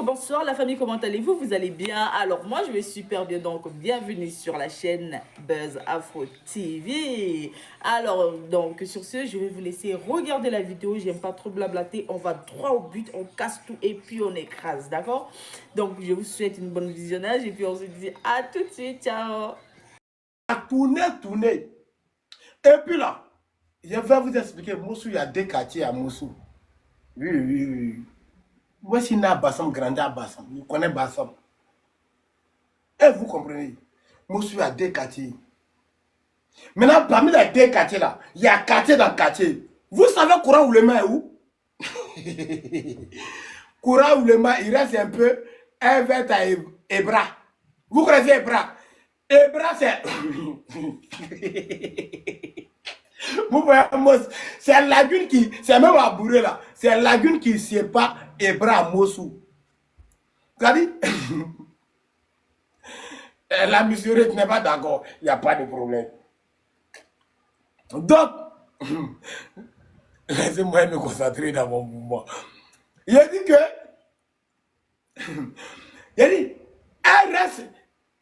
bonsoir la famille, comment allez-vous? Vous allez bien? Alors moi je vais super bien, donc bienvenue sur la chaîne Buzz Afro TV. Alors donc sur ce, je vais vous laisser regarder la vidéo, j'aime pas trop blablater, on va droit au but, on casse tout et puis on écrase, d'accord? Donc je vous souhaite une bonne visionnage et puis on se dit à tout de suite, ciao! À tourner. Et puis là, je vais vous expliquer, Moussou, il y a deux quartiers à Moussou. Oui. Moi, si je Bassam, grandi à Bassam, je connais Bassam. Et vous comprenez, Moussou, il y a deux quartiers. Maintenant, parmi les deux quartiers là, il y a quartier dans quartier. Vous savez Courant Oulema est où? Courant Oulema, il reste un peu vers à Ebra. Vous connaissez Ebra? Ebra, c'est... Vous voyez, c'est la lagune qui... C'est même à Bourré là. C'est la lagune qui sépare Ebra à Mossou. C'est-à-dire... La misérite n'est pas d'accord. Il n'y a pas de problème. Donc... Laissez-moi me concentrer dans mon mouvement. Il a dit que... Il a dit...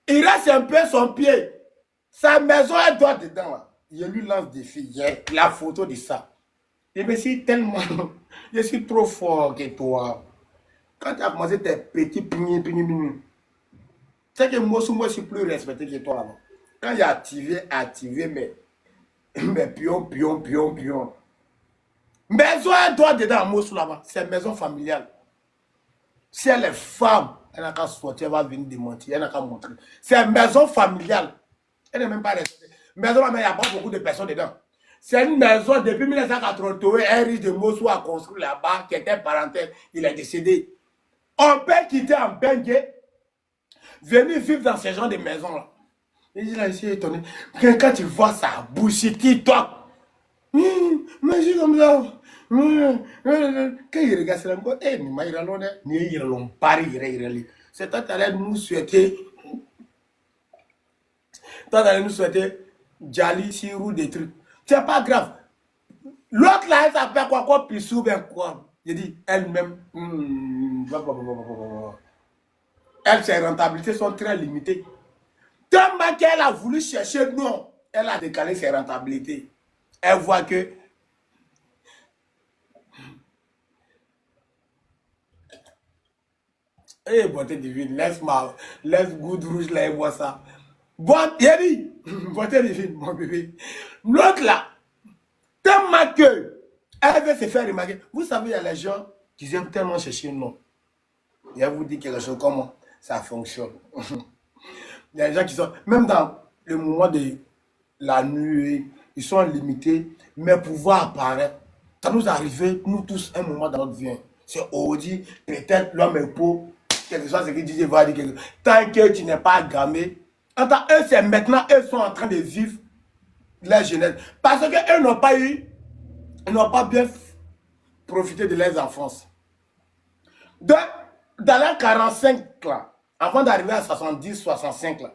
Il reste un peu son pied. Sa maison est droite dedans là. Je lui lance des filles. Il y a la photo de ça. Je me suis tellement... Je suis trop fort que toi. Quand tu as commencé tes petits pignes. C'est que moi, je suis plus respecté que toi là-bas. Quand j'ai activé mes pions. Maison est droite dedans, moi là-bas. C'est maison familiale. Si elle est femme, elle n'a qu'à sortir, elle va venir démentir, elle n'a qu'à montrer. C'est une maison familiale. Elle n'est même pas respectée. Maison, mais il n'y a pas beaucoup de personnes dedans. C'est une maison depuis 1981, un riche de Mossou a construit là-bas, qui était parental, il est décédé. On peut quitter en Bengue, venir vivre dans ce genre de maisons-là. Et je suis étonné. Quand tu vois ça, bouchiti, toi, mais je suis comme ça. Quand il regarde, c'est encore, c'est toi qui allais nous souhaiter, Jali, Sirou, des trucs. C'est pas grave. L'autre là, elle s'appelle quoi, Pissou, ben quoi. Je dis, elle-même, ses rentabilités sont très limitées. Tellement qu'elle a voulu chercher, non, elle a décalé ses rentabilités. Elle voit que eh, beauté divine, laisse goutte rouge là et vois ça. Bon, Yeri, beauté divine, mon bébé. L'autre là, tellement que elle veut se faire remarquer. Vous savez, il y a les gens qui aiment tellement chercher non. Je vais vous dire quelque chose, comment ça fonctionne. Il y a des gens qui sont, même dans le moment de la nuit, ils sont limités, mais pouvoir apparaître. Ça nous arrive, nous tous, un moment dans notre vie. C'est Audi, peut-être l'homme est pauvre, quelque chose, ce que DJ va dire quelque chose. Tant que tu n'es pas gamé, eux, c'est maintenant, eux sont en train de vivre leur jeunesse. Parce qu'eux n'ont pas eu, ils n'ont pas bien profité de leurs enfances. Dans les 45 là, avant d'arriver à 70, 65 là,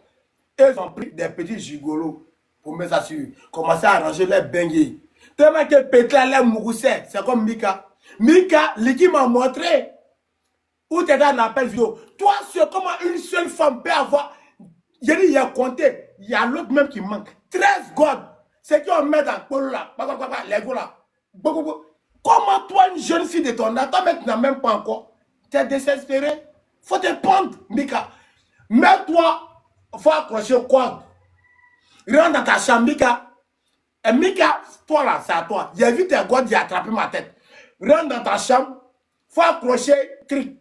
ils ont pris des petits gigolos pour me s'assurer, commencer à arranger les beignets. Tellement que Pétla les mouroussait, c'est comme Mika. Mika, qui m'a montré où tu es dans un appel vidéo. Toi, c'est comment une seule femme peut avoir. J'ai dit, il y a compté, il y a l'autre même qui manque. 13 godes. C'est qu'on met dans le polo là, les gars là. Comment toi, une jeune fille de ton âge, toi, tu n'as même pas encore. Tu es désespéré. Faut te prendre, Mika. Mets-toi, faut accrocher au code. Rentre dans ta chambre, Mika. Et Mika, toi là, c'est à toi. J'ai vu tes godes, j'ai attrapé ma tête. Rentre dans ta chambre, faut accrocher, truc.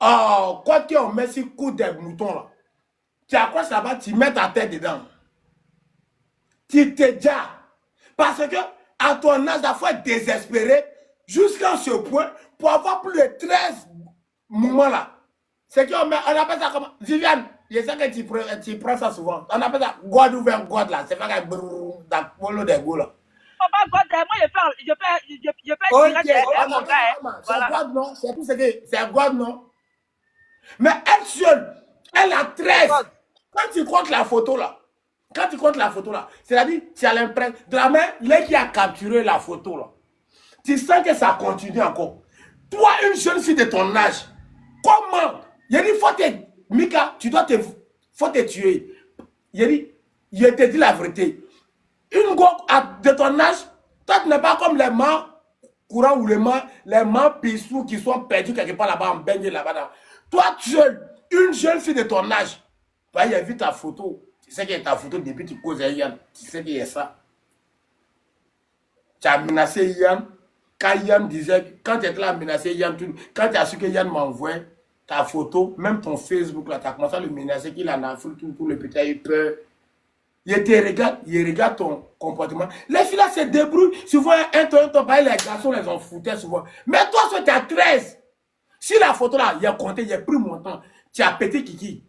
Oh, quoi qu'on met sur coup des moutons là. Tu accroches là-bas, tu mets ta tête dedans. Tu te déjà. Parce que, à ton âge, il faut être désespéré jusqu'à ce point pour avoir plus de 13 moments là. C'est qu'on met, on appelle ça comment? Viviane, je sais que tu prends ça souvent. On appelle ça God ouvert God là. C'est pas qu'un brrrr dans le polo des goûts là. Moi je peux tirer mon gars. C'est God non, c'est tout ce que c'est God non. Mais elle seule, elle a 13. Quand tu comptes la photo là, c'est-à-dire, tu as l'impression, de la main, l'un qui a capturé la photo là, tu sens que ça continue encore. Toi, une jeune fille de ton âge, comment Il dit, Mika, faut te tuer. Il dit, je te dis la vérité. Une go de ton âge, toi tu n'es pas comme les mains courants ou les mains pissous qui sont perdus quelque part là-bas en baigne là-bas. Toi seul, une jeune fille de ton âge, toi il a vu ta photo. Tu sais qu'il y a ta photo depuis que tu causes à Yann. Tu sais qu'il y a ça. Tu as menacé Yann. Quand Yann disait, quand tu étais là à menacer Yann, quand tu as su que Yann m'envoie ta photo, même ton Facebook là, tu as commencé à le menacer qu'il en a fait tout le petit a eu peur. Il regarde ton comportement. Les filles là se débrouillent. Souvent, un ton, les garçons les en foutaient souvent. Mais toi, tu as 13. Si la photo là, il a compté, il a pris mon temps. Tu as pété Kiki.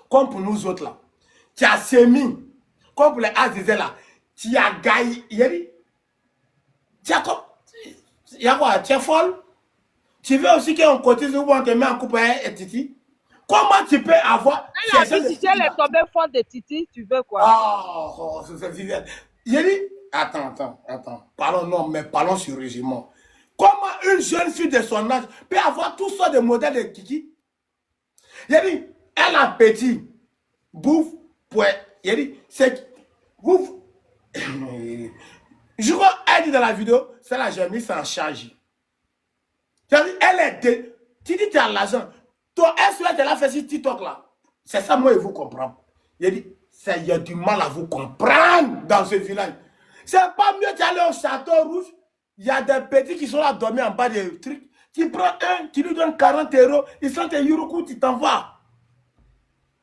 Comme pour nous autres là. Tu as sémi. Comme pour les Azizé là. Tu as gaillé. Tu as quoi? Tu es folle? Tu veux aussi qu'on cotise ou on te met en couple et Titi? Comment tu peux avoir... Elle a dit, si elle est tombée fond de Titi, tu veux quoi? Oh, c'est Viviane. Il a dit, attends. Parlons sérieusement. Comment une jeune fille de son âge peut avoir tout ça de modèles de Kiki? Il a dit, elle a petit, bouffe, il a dit, c'est bouffe. Je crois qu'elle dit dans la vidéo, c'est la j'ai mis ça en charge. Elle est... Tu dis tu as l'argent. Toi, elle a fait sur TikTok là. C'est ça, moi, il vous comprendre. Il a dit, il y a du mal à vous comprendre dans ce village. C'est pas mieux d'aller au château rouge. Il y a des petits qui sont là dormir en bas des trucs. Tu prends un, tu lui donnes 40 €, ils sont tes Yuruku, tu t'en vas.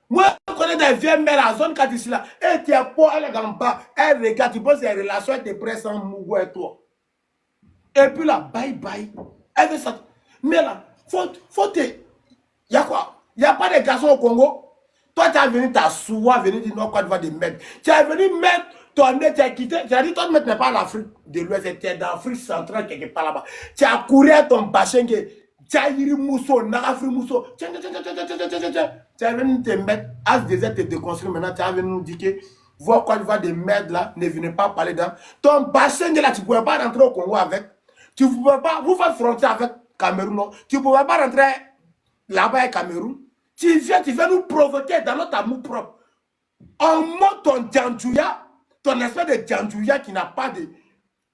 Moi, je connais des vieilles mères à la zone quand ici là. Et tu es pauvre, elle est en bas. Elle regarde, tu penses que les relations, elle te presse en mougou et toi. Et puis là, bye bye. Elle veut ça. Mais là, faut te... Il y a quoi? Il n'y a pas de garçons au Congo. Toi, tu as venu t'asseoir, venu dire non, quoi, tu vas te mettre. Tu es venu mettre ton nez, tu as quitté. Tu as dit, toi, tu n'es pas en Afrique de l'Ouest, tu es dans l'Afrique centrale, quelque part là-bas. Tu as couru à ton bassin, tu as eu Mousso, Narafri Mousso. Tu es venu te mettre, as désert te déconstruire. Maintenant, tu es venu nous dire que, voir quoi, tu vas de merde là, ne venez pas parler dans. Ton bassin là, tu ne pouvais pas rentrer au Congo avec. Tu ne pouvais pas, vous faites frontière avec Cameroun, non? Tu ne pouvais pas rentrer là-bas au Cameroun. Tu viens nous provoquer dans notre amour propre. On monte ton Djandjouya, ton espèce de Djandjouya qui n'a pas de...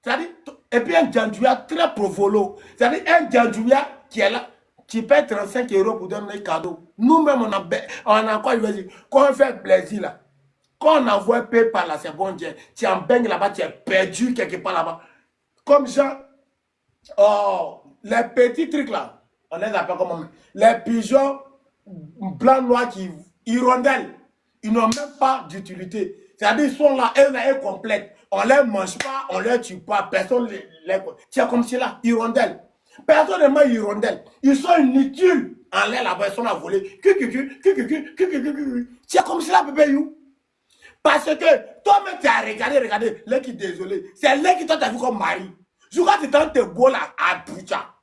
C'est-à-dire, et puis un Djandjouya très provolo. C'est-à-dire un Djandjouya qui est là, qui paie 35 € pour donner des cadeaux. Nous-mêmes, on a quoi, je veux dire, quand on fait plaisir là, quand on envoie PayPal là, c'est bon Dieu. Tu en baignes là-bas, tu es perdu quelque part là-bas. Comme genre, oh, les petits trucs là, on les appelle comment? Les pigeons blancs, noirs qui hirondellent, ils n'ont même pas d'utilité. C'est-à-dire, ils sont là, elles complètes. On ne les mange pas, on ne les tue pas, personne ne les... C'est comme si là, hirondelles. Personne ne mange hirondelles. Ils sont inutiles en l'air là-bas, ils sont là volés. C'est comme si là, bébé, you. Parce que toi-même, tu as regardé, l'un qui est désolé. C'est l'un qui t'a vu comme mari. Je crois que tu t'en te beau là, à Poucha.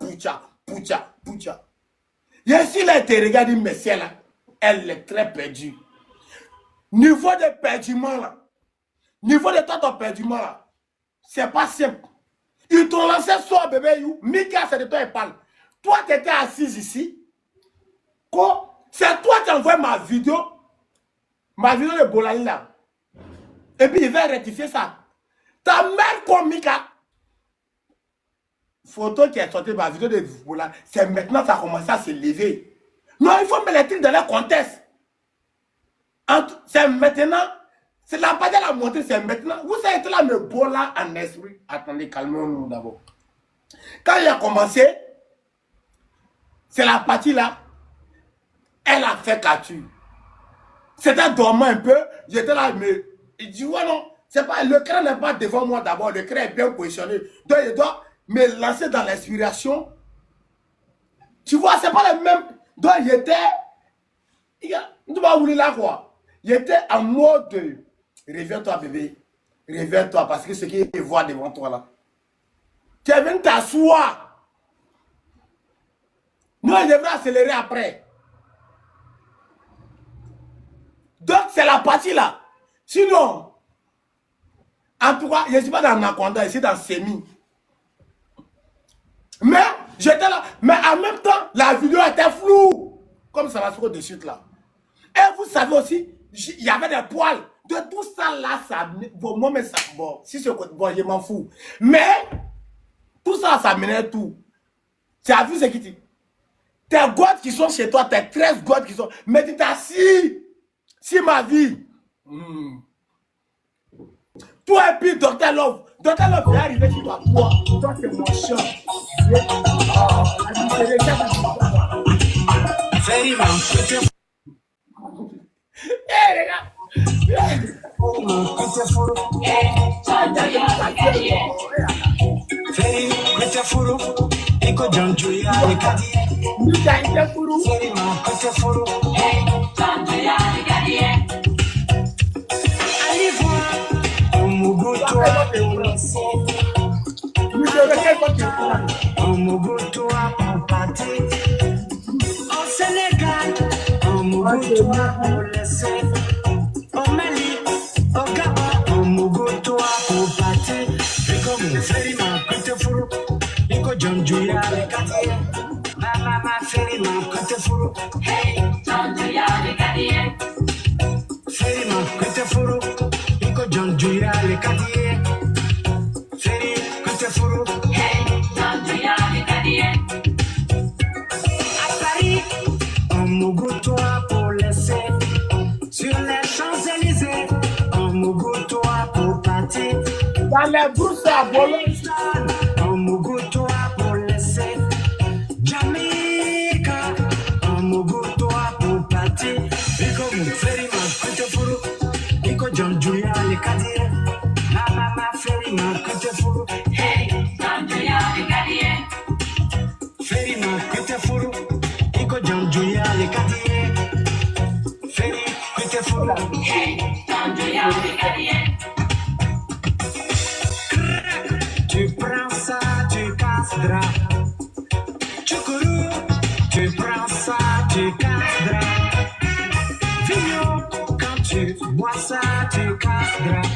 Et si là, tu regardes une messière là, elle est très perdue. Niveau de perdument là, niveau de ton perdument là, c'est pas simple. Ils t'ont lancé soit bébé, you. Mika, c'est de toi, il parle. Toi, tu étais assise ici. C'est toi qui envoies ma vidéo de Bolali là. Et puis il va rectifier ça. Ta mère comme Mika. Photo qui est sortie de ma vidéo de Bolali. C'est maintenant que ça a commencé à se lever. Non, il faut mettre les trucs dans la contexte. C'est maintenant. C'est la base de la montée, c'est maintenant. Vous êtes là, mais Bola en esprit. Attendez, calmons-nous d'abord. Quand il a commencé, c'est la partie là. Elle a fait capture. C'était dormant un peu. J'étais là, mais il dit, ouais, non, c'est pas, le cran n'est pas devant moi d'abord. Le cran est bien positionné. Donc, il doit me lancer dans l'inspiration. Tu vois, c'est pas le même. Donc, il était. Tu vas vouloir là, quoi. Il était en mode de. Réveille-toi, bébé. Réveille-toi, parce que ce qu'il voit devant toi là. Tu es venu t'asseoir. Non, il devrait accélérer après. Donc, c'est la partie là. Sinon, en tout cas, je ne suis pas dans Nakonda, je suis dans Semi. Mais, j'étais là. Mais en même temps, la vidéo était floue. comme ça va se au-dessus là. Et vous savez aussi, il y avait des poils. De tout ça là, ça... Bon, moi, mais ça... Bon, si c'est... Bon, je m'en fous. Mais, tout ça, ça menait tout. Tu as vu ce qui dit? Tes godes qui sont chez toi, tes 13 godes qui sont... Mais tu t'assis. Si ma vie... Toi et puis Dr. Love. Dr. Love est arrivé chez toi. Toi, c'est mon chien. Hé, les gars. Au Mali, au Gabon, au Mogoto, au Pati, comme Ferima, Kutefuru, Nico John Julia, le Katie, Mama Ferima, Kutefuru, hey, John Julia, le Katie, Ferima, Kutefuru, Nico John Julia, le Katie, Ferima, Kutefuru, hey, John Julia, le Katie, à Paris, au Mogoto, pour laisser. Sur les Champs-Élysées, en Mogotoa pour partir. Dans les brousses à Bologne. En Mogotoa pour laisser. Jamaica, en Mogotoa pour partir. Nico Ferima, Kutefuru. Nico John Julia, les Cadiens. Mama Ferima, Kutefuru. Hey, John Julia, les Cadiens. Ferima, Kutefuru. Nico John Julia, les Cadiens. Ferima. Hey, tu prends ça, tu casses drap. Choukourou, tu prends ça, tu casses drap. Vigno, quand tu bois ça, tu casses drap.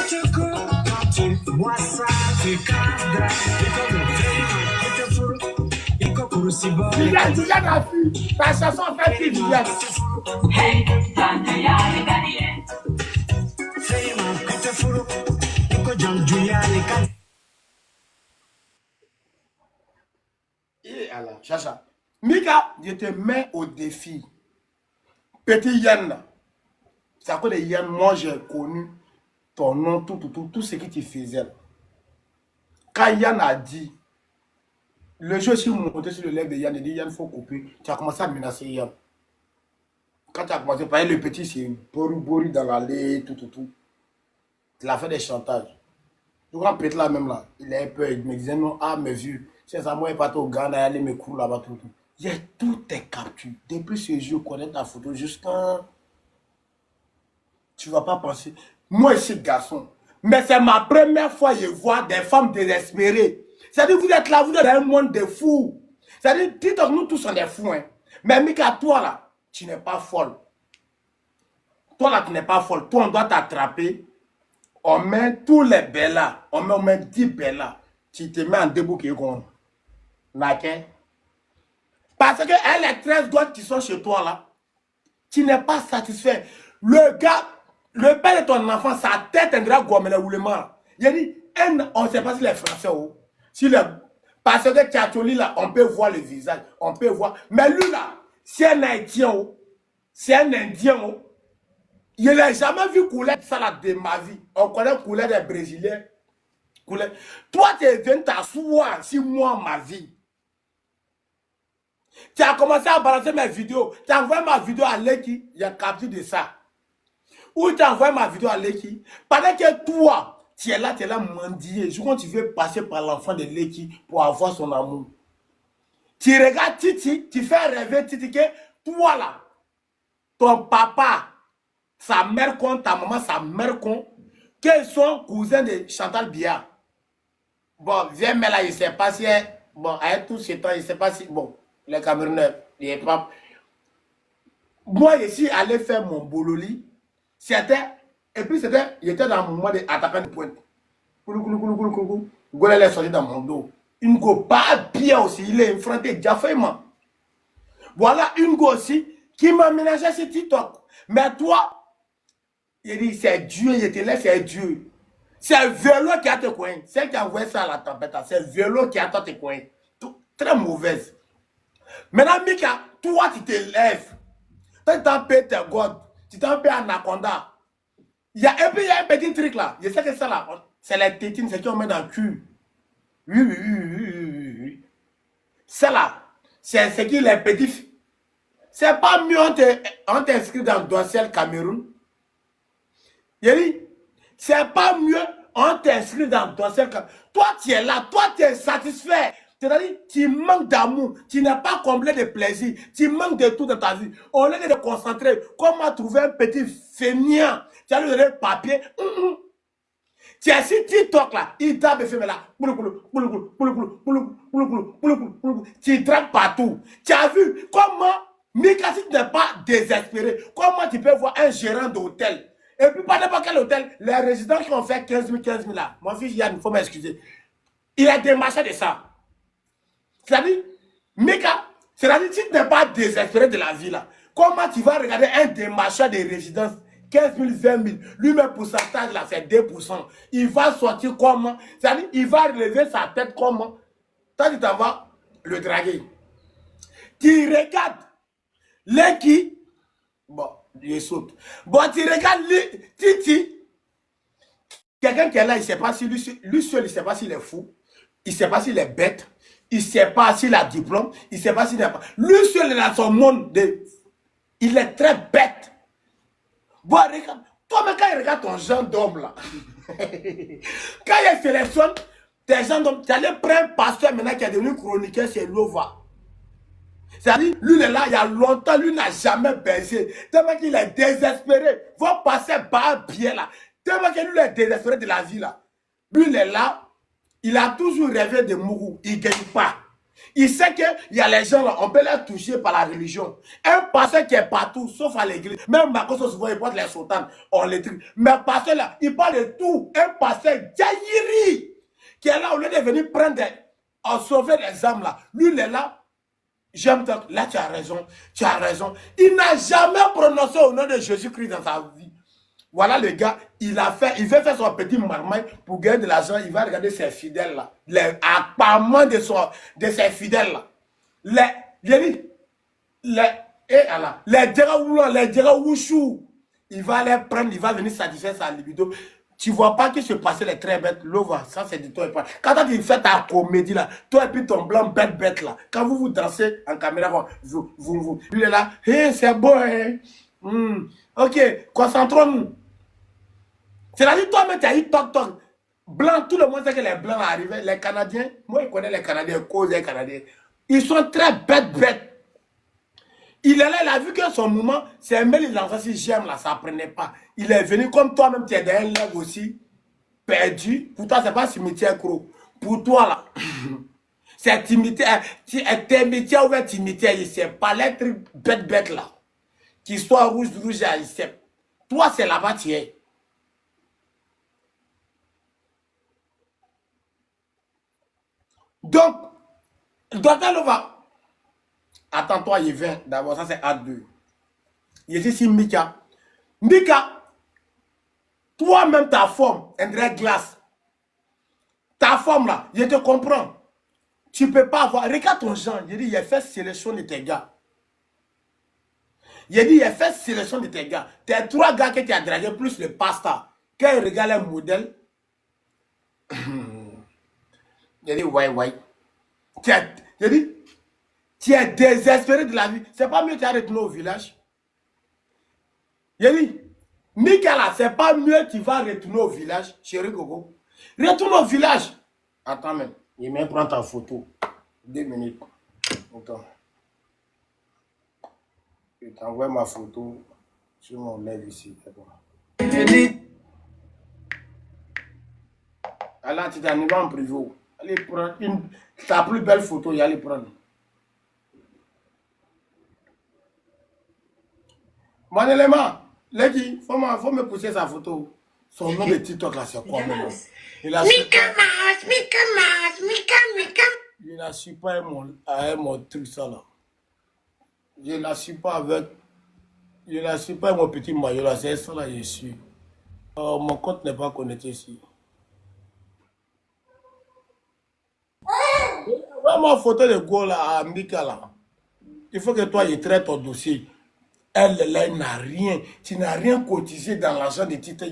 Choukou, quand tu bois ça, tu casses drap. Julia n'a vu. Ta chanson fait qui, Julia? Hey, Julia, les Ghanaiens. Ferima, Kutefuru, Nico John Julia, les Ghanaiens. Et alors, Chacha. Mika, je te mets au défi. Petit Yann. C'est à cause de Yann, moi j'ai connu ton nom, tout ce que tu faisais. Quand Yann a dit, le jour si vous montez sur le lèvre de Yann, il dit Yann, il faut couper. Tu as commencé à menacer Yann. Quand tu as commencé à parler, le petit, c'est Bori dans l'allée, tout. Tu l'as fait des chantages. Le grand petit là même là, il avait peur, il me disait non, ah mes vieux, c'est ça, moi, il est parti au Ghana, il allait me courir là-bas, tout. J'ai tout tes captures. Depuis ce jour, je connais ta photo jusqu'à... Tu ne vas pas penser. Moi, ici, garçon, mais c'est ma première fois que je vois des femmes désespérées. C'est-à-dire, vous êtes là, vous êtes dans un monde de fous. C'est-à-dire, dites-nous, nous tous, on est fous. Hein. Mais Mika, toi là, tu n'es pas folle. Toi là, tu n'es pas folle. Toi, on doit t'attraper. On met tous les bellas. On met 10 bellas. Tu te mets en debout qui est con. Parce que les 13 gosses qui sont chez toi là, tu n'es pas satisfait. Le gars, le père de ton enfant, sa tête indra gommela ou le mal. Il a dit, on ne sait pas si les Français ou. Si le, parce que Tchatoli là, on peut voir le visage, on peut voir. Mais lui là, c'est un Haïtien, c'est un Indien. Il n'a jamais vu couler ça là de ma vie. On connaît couler des Brésiliens. Couler. Toi, tu viens t'asseoir sur moi, ma vie. Tu as commencé à balancer mes vidéos. Tu as envoyé ma vidéo à Leki, il y a capture de ça. Ou tu as envoyé ma vidéo à Leki. Pendant que toi, tu es là mendier. Je crois que tu veux passer par l'enfant de Leki pour avoir son amour. Tu regardes Titi, tu fais rêver Titi que toi là, ton papa, sa mère con, ta maman, sa mère con, qu'ils sont cousins de Chantal Biya. Bon, viens, mais là, il ne sait pas si... Bon, avec tout ce temps, il ne sait pas si... Bon, les Camerounais, les papes. Moi, je suis allé faire mon bololi. C'était... Et puis, c'était... Il était dans mon moment d'attaquant de pointe. Gole est sorti dans mon dos. Il ne go pas bien aussi. Il est effronté, Jaffaïman. Voilà une go aussi qui m'a ménagé sur TikTok. Mais toi, il dit, c'est Dieu, il te laisse, c'est Dieu. C'est le vélo qui a te coin. Celle qui a envoyé ça à la tempête, c'est le vélo qui a te coin. Très mauvaise. Maintenant, Mika, toi, tu te lèves. Toi, tu t'en payes tes godes. Tu t'en payes Anaconda. Et puis, il y a un petit truc là. Je sais que ça là, c'est les tétines, c'est qu'on met dans le cul. Oui, oui, oui, oui, oui, oui. Ça là, c'est ce qui les petits. C'est pas mieux, on t'inscrit dans le dossier Cameroun. Yéli, c'est pas mieux, on t'inscrit dans le dossier Cameroun. Toi, tu es là, toi, tu es satisfait. C'est-à-dire, tu manques d'amour, tu n'as pas comblé de plaisir, tu manques de tout dans ta vie. Au lieu de te concentrer, comment trouver un petit fainéant, tu as lui donner le papier. Tu es sur TikTok là, il tape et fait là. Tu traques partout. Tu as vu comment, Mika, si tu n'es pas désespéré, comment tu peux voir un gérant d'hôtel? Et puis, pas n'importe quel hôtel, les résidents qui ont fait 15 000 là. Mon fils Yann, il faut m'excuser. Il a démarché de ça. C'est-à-dire, Mika, c'est-à-dire, si tu n'es pas désespéré de la vie là, comment tu vas regarder un démarcheur des résidences 15 000, 20 000, lui-même pourcentage là, c'est 2%. Il va sortir comment? C'est-à-dire, il va relever sa tête comment? Toi, tu t'en vas le draguer. Tu regardes les qui? Bon, il saute. Bon, tu regardes Titi. Quelqu'un qui est là, il ne sait pas si lui seul, il ne sait pas s'il est fou. Il ne sait pas s'il est bête. Il ne sait pas s'il a diplôme. Il ne sait pas s'il n'a pas. Lui seul, il est dans son monde. Il est très bête. Bon, regarde. Toi, mais quand il regarde ton genre d'homme là, quand il sélectionne tes gens d'homme, tu allais prendre un pasteur maintenant qui est devenu chroniqueur chez Lova. C'est-à-dire, lui, il est là, il y a longtemps, lui n'a jamais baisé. Tellement qu'il est désespéré. Va passer par bien là. Tellement que lui, il est désespéré de la vie là. Lui, il est là. Il a toujours rêvé de mourir. Il ne gagne pas. Il sait qu'il y a les gens là, on peut les toucher par la religion. Un pasteur qui est partout, sauf à l'église. Même Marcos, souvent, il porte les soutanes, on les trie. Mais un pasteur là, il parle de tout. Un pasteur Jairi, qui est là, au lieu de venir prendre, sauver les âmes là. Lui, il est là. J'aime tant. Là, tu as raison. Tu as raison. Il n'a jamais prononcé au nom de Jésus-Christ dans sa vie. Voilà le gars, il veut faire son petit marmaille pour gagner de l'argent. Il va regarder ses fidèles là. Les apparements de ses fidèles là. Les Djeraouchou. Il va les prendre, il va venir satisfaire sa libido. Tu vois pas que se passer les très bêtes. Lova, ça c'est de toi et pas. Quand tu fais ta comédie là, toi et puis ton blanc bête là. Quand vous dansez en caméra, vous. Lui est là, hey, c'est beau, hein. Ok, concentrons-nous. C'est-à-dire, toi-même, tu as eu toc. Blanc, tout le monde sait que les blancs arrivent. Les Canadiens, moi, je connais les Canadiens, cause des Canadiens. Ils sont très bêtes. Il est là, il a vu que son mouvement, c'est un mail, il lance si j'aime là, ça ne prenait pas. Il est venu comme toi-même, tu es dans un lèvre aussi, perdu. Pour toi, ce n'est pas cimetière gros. Pour toi, là, c'est cimetière, cimetière ouvert cimetière, il ne sait pas les trucs bêtes là. Qui soit rouge, il sait. Toi, c'est là-bas, tu es. Donc, docteur Lova, attends-toi, il vient. D'abord, ça c'est A2. Il est ici, Mika. Mika, toi-même, ta forme, André Glace, ta forme là, je te comprends. Tu ne peux pas avoir. Regarde ton genre. Il dit, il a fait sélection de tes gars. Il dit, il a fait sélection de tes gars. Tes 3 gars que tu as dragué plus le pasta. Quand il regarde un modèle, il dit, ouais. Il dit, tu es désespéré de la vie. C'est pas mieux de retourner au village. Il dit, Mika, c'est pas mieux tu vas retourner au village, chérie Gogo. Retourne au village. Attends, même. Il me prend ta photo. 2 minutes. Attends. Je t'envoie ma photo sur mon lèvre ici. Il dit, alors tu t'en vas en privé. Allez prendre ta plus belle photo et allez prendre. Mon élément, Lady, faut me pousser sa photo. Son nom de TikTok là, c'est quoi maintenant? Mika Mouse. Il a su pas mon truc ça là. Je ne la suis pas avec. Je ne la suis pas avec mon petit maillot là. C'est ça là, je suis. Mon compte n'est pas connecté ici. Vraiment, photo de go là, à Mika là. Il faut que toi, tu traites ton dossier. Elle, là, elle n'a rien. Tu n'as rien cotisé dans l'argent de titres.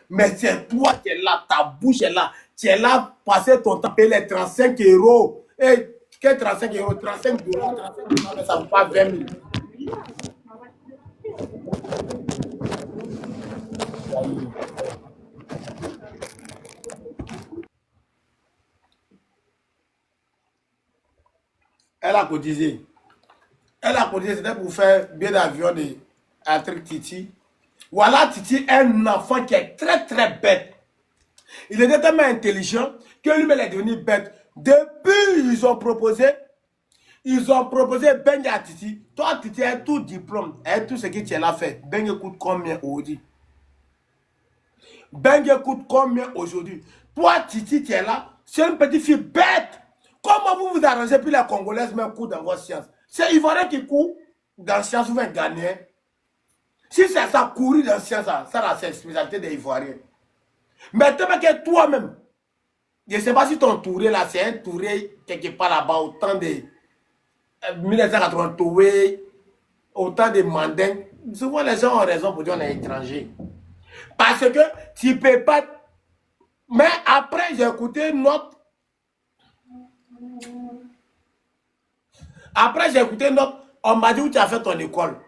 Mais c'est toi qui es là, ta bouche est là. Tu es là, passer ton temps, payer les 35 euros. Et quel 35 euros? 35 dollars, 35 dollars, mais ça ne vaut pas 20 000. Elle a cotisé. Elle a cotisé, c'était pour faire bien d'avion de un truc Titi. Voilà Titi, un enfant qui est très très bête. Il était tellement intelligent que lui-même est devenu bête. Depuis, ils ont proposé Bengue à Titi. Toi, Titi, a tout diplôme, a tout ce que tu as fait. Bengue coûte combien aujourd'hui? Bengue coûte combien aujourd'hui? Toi, Titi, tu es là, c'est une petite fille bête. Comment vous vous arrangez puis les Congolaises même courent dans vos sciences? C'est Ivoirien qui court dans sciences, vous va gagner. Si c'est ça, courir dans sciences, ça c'est la spécialité des Ivoiriens. Mais que toi-même, je ne sais pas si ton touré là, c'est un touré quelque part là-bas, au temps de 1980, touré, au temps de Mandin. Souvent les gens ont raison pour dire qu'on est étranger. Parce que tu ne peux pas. Mais après, j'ai écouté notre. Après, j'ai écouté notre. On m'a dit où tu as fait ton école.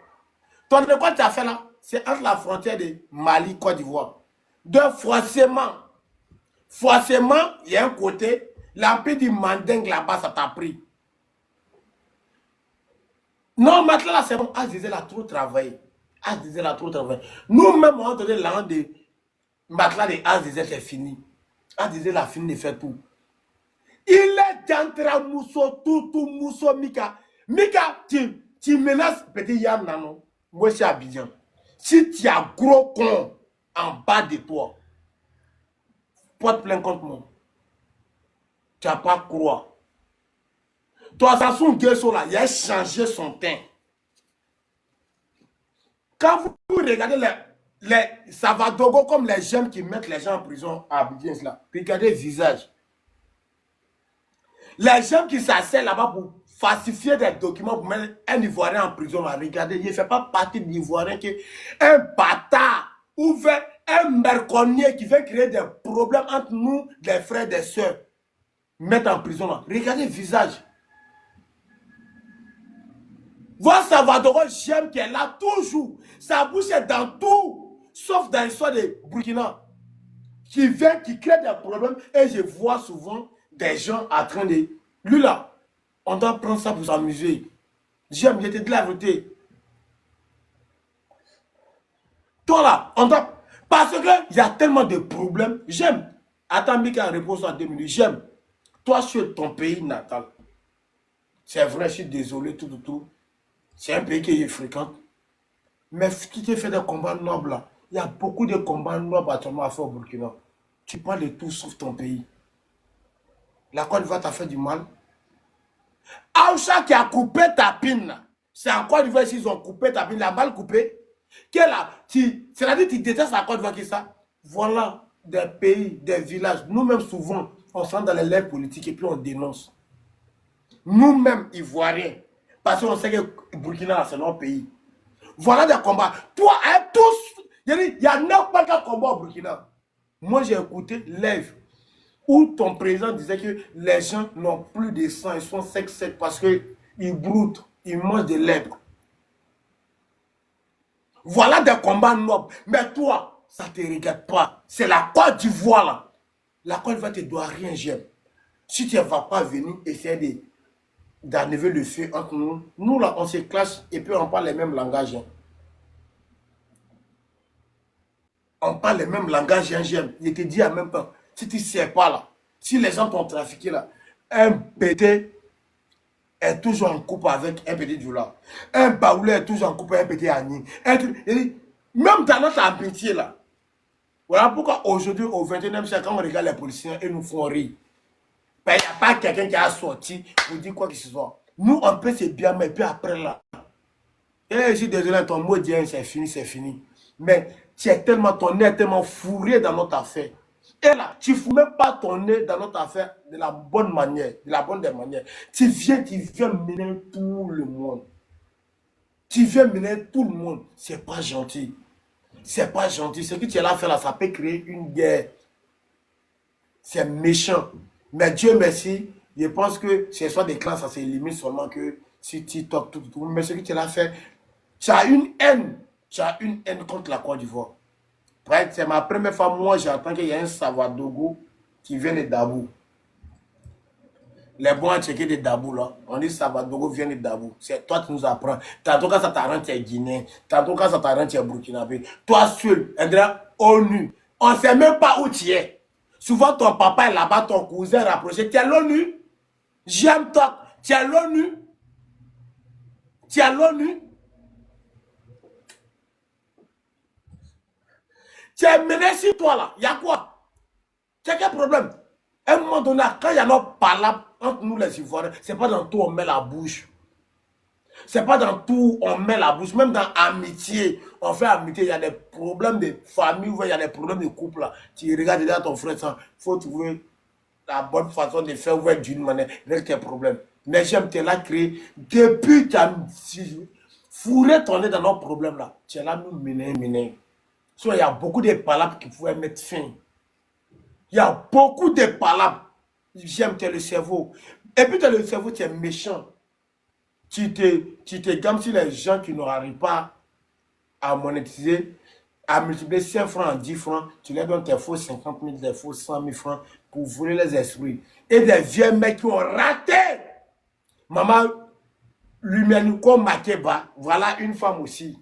Ton école, tu as fait là, c'est entre la frontière de Mali, Côte d'Ivoire. Donc, forcément, il y a un côté, l'empire du Mandingue là-bas, ça t'a pris. Non, maintenant là, c'est bon. Asdizel a trop travaillé. Asdizel a trop travaillé. Nous-mêmes, on a donné l'an de Matelas de Asdizel, c'est fini. Asdizel a fini de faire tout. Il est d'entre Mousso, tout Mousso, Mika. Mika, tu menaces petit Yam Nano. Moi, c'est Abidjan. Si tu as gros con en bas de toi, porte plainte contre moi. Tu n'as pas croire. Toi, Sassou Nguesso, là, il a changé son teint. Quand vous regardez les Savadogo comme les jeunes qui mettent les gens en prison à Abidjan, là, regardez le visage. Les gens qui s'asseyent là-bas pour falsifier des documents pour mettre un Ivoirien en prison, là, regardez, il ne fait pas partie de l'Ivoirien qui est un bâtard ou un merconnier qui veut créer des problèmes entre nous, des frères, des soeurs, mettre en prison là. Regardez le visage. Voir Salvador, j'aime qui est là toujours. Sa bouche est dans tout, sauf dans l'histoire de Burkina. Qui vient, qui crée des problèmes. Et je vois souvent des gens en train de... Lui là, on doit prendre ça pour s'amuser. J'aime, j'étais de la vérité. Toi là, on doit... Parce qu'il y a tellement de problèmes. J'aime. Attends, Mika, réponse en 2 minutes. J'aime. Toi, sur ton pays natal. C'est vrai, je suis désolé, tout. C'est un pays qui est fréquent. Mais qui te fait des combats nobles là? Il y a beaucoup de combats nobles à faire au Burkina. Tu parles de tout sauf ton pays. La Côte d'Ivoire t'a fait du mal. Aoucha qui a coupé ta pine. C'est en Côte d'Ivoire s'ils ont coupé ta pine, la balle coupée. C'est-à-dire que tu détestes la Côte d'Ivoire qui ça. Voilà des pays, des villages. Nous-mêmes souvent, on s'entre dans les lèvres politiques et puis on dénonce. Nous-mêmes, Ivoiriens. Parce qu'on sait que Burkina, c'est notre pays. Voilà des combats. Toi, hein, tous, il y a n'importe quel combat au Burkina. Moi, j'ai écouté Lève, où ton président disait que les gens n'ont plus de sang, ils sont secs parce qu'ils broutent, ils mangent des lèvres. Voilà des combats nobles. Mais toi, ça ne te regarde pas. C'est la Côte d'Ivoire là. La Côte d'Ivoire ne te doit rien, j'aime. Si tu ne vas pas venir essayer d'enlever le feu entre nous, nous là, on se clash et puis on parle les mêmes langages. Hein. On parle les mêmes langages, hein, j'aime. Je te dis en même temps, si tu ne sais pas là, si les gens t'ont trafiqué là, un pété est toujours en couple avec un petit doulard. Un baoulé est toujours en couple avec un petit Annie. Même dans notre amitié là. Voilà pourquoi aujourd'hui, au 21e siècle, quand on regarde les policiers, ils nous font rire. Ben, il n'y a pas quelqu'un qui a sorti pour dire quoi que ce soit. Nous, on peut se bien, mais puis après là, Et je suis désolé, ton mot dit c'est fini, c'est fini. Mais tu es tellement, ton nez est tellement fourré dans notre affaire. Et là, tu ne fous même pas ton nez dans notre affaire de la bonne manière, de la bonne des manières. Tu viens mener tout le monde. Tu viens mener tout le monde. C'est pas gentil. C'est pas gentil. Ce que tu es là à faire là, ça peut créer une guerre. C'est méchant. Mais Dieu merci, je pense que ce soit des classes, ça s'élimine seulement que si TikTok, tout. Mais ce que tu es là à faire, tu as une haine. Tu as une haine contre la Côte d'Ivoire. C'est ma première fois, moi, j'entends qu'il y a un Savadogo qui vient de Dabou. Les bons à checker de Dabou, là. On dit Savadogo vient de Dabou. C'est toi qui nous apprends. Tantôt quand ça t'arrange, tu es Guinéen. Tantôt quand ça t'arrange, tu es Burkinabé. Toi seul, ONU. On ne sait même pas où tu es. Souvent, ton papa est là-bas, ton cousin rapproché. Tu es l'ONU. J'aime toi. Tu es l'ONU. Tu es l'ONU. Tu es mené sur toi là. Il y a quoi? Tu as quel problème? À un moment donné, quand il y a nos palabres entre nous les Ivoiriens, c'est pas dans tout on met la bouche. C'est pas dans tout on met la bouche. Même dans amitié, on fait amitié, il y a des problèmes de famille, il y a des problèmes de couple là. Tu regardes dans ton frère, il faut trouver la bonne façon de faire ouais, d'une manière, avec tes problèmes. Mais j'aime te la créer. Depuis que tu as fourré ton nez dans nos problèmes là, tu es là nous mener. So, il y a beaucoup de palabres qui pouvaient mettre fin. Il y a beaucoup de palabres. J'aime, tu es le cerveau. Et puis, tu es le cerveau, tu es méchant. Tu te gammes sur les gens qui n'arrivent pas à monétiser, à multiplier 5 francs en 10 francs. Tu leur donnes tes faux 50 000, des faux 100 000 francs pour voler les esprits. Et des vieux mecs qui ont raté. Maman, Lumianuko Makeba, voilà une femme aussi.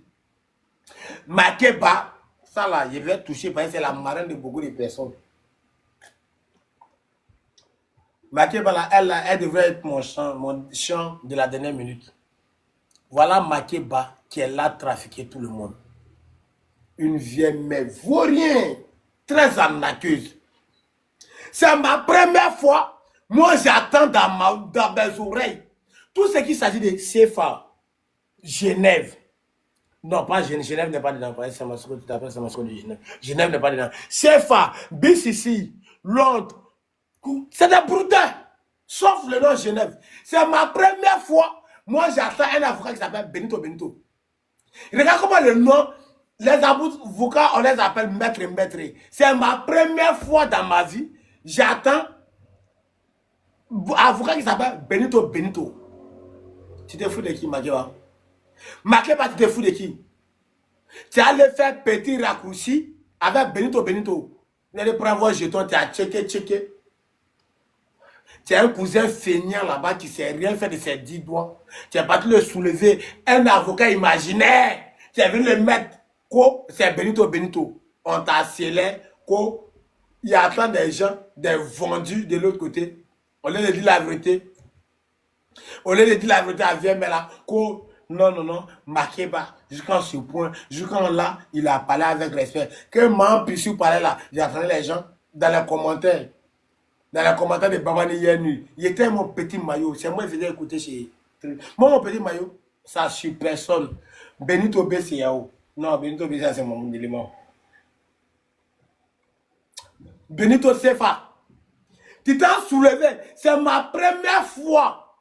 Makeba, ça là, je vais toucher parce que c'est la marraine de beaucoup de personnes. Makeba là, elle devrait être mon chant de la dernière minute. Voilà Makeba qui est là trafiquer tout le monde. Une vieille mère vaurien, très arnaqueuse. C'est ma première fois. Moi, j'attends dans mes oreilles tout ce qui s'agit de CFA, Genève. Non, pas Genève. Genève n'est pas dedans. C'est ma seconde de Genève. Genève n'est pas dedans. CFA, BCC, Londres. C'est des brutins. Sauf le nom Genève. C'est ma première fois. Moi, j'attends un avocat qui s'appelle Benito. Regarde comment le nom, les avocats, on les appelle maître. C'est ma première fois dans ma vie. J'attends un avocat qui s'appelle Benito. Tu te fous de qui, Makeba? Makeba, tu te fous de qui? Tu es allé faire petit raccourci avec Benito. Tu allé prendre un jeton, tu as checké. Tu as un cousin feignant là-bas qui ne sait rien faire de ses 10 doigts. Tu as parti le soulever. Un avocat imaginaire. Tu es venu le mettre. C'est Benito. On t'a scellé. Il y a plein de gens, des vendus de l'autre côté. On leur dit la vérité. À Vieux, mais là, non, Makeba, jusqu'en ce point, jusqu'en là, il a parlé avec respect. Que Mme Pissou parlait là, j'entendais les gens dans les commentaires. De Babani Yenu. Il était mon petit maillot. C'est moi qui faisais écouter chez. Moi, mon petit maillot, ça sur personne. Benito B, c'est Yao. Non, Benito B, c'est mon élément. Benito Sefa. Tu t'as soulevé. C'est ma première fois.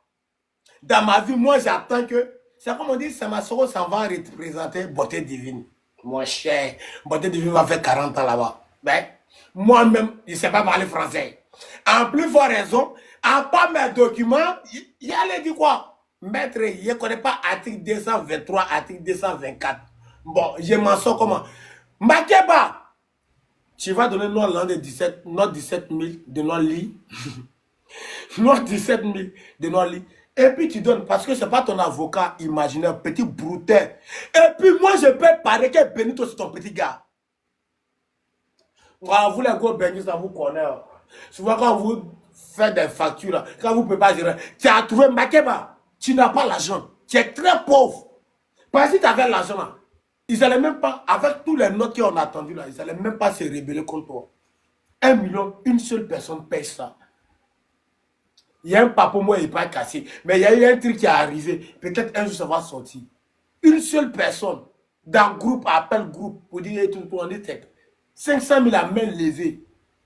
Dans ma vie, moi, j'attends que. C'est comme on dit, c'est ma soeur, ça va représenter Beauté Divine. Mon cher, Beauté Divine va faire 40 ans là-bas. Ben, moi-même, je ne sais pas parler français. En plus forte raison, à part mes documents, il allait dire quoi? Maître, je ne connais pas article 223, article 224. Bon, je m'en sors comment? Makeba, tu vas donner notre 17 000 de notre lit. Notre 17 000 de notre lit. Et puis tu donnes, parce que ce n'est pas ton avocat imaginaire, petit brouteur. Et puis moi, je peux parler que Benito, c'est ton petit gars. Vous les gros Benito, ça vous connaît. Souvent, quand vous faites des factures, quand vous ne pouvez pas gérer, tu as trouvé Makeba, tu n'as pas l'argent. Tu es très pauvre. Parce que si tu avais l'argent, ils n'allaient même pas, avec tous les notes qu'on a attendu là, ils n'allaient même pas se rebeller contre toi. 1 million, une seule personne paye ça. Il y a un papa, moi, il n'est pas cassé. Mais il y a eu un truc qui est arrivé. Peut-être un jour, ça va sortir. une seule personne dans groupe appelle groupe pour dire tout on dit tête. 500 000 à main levée.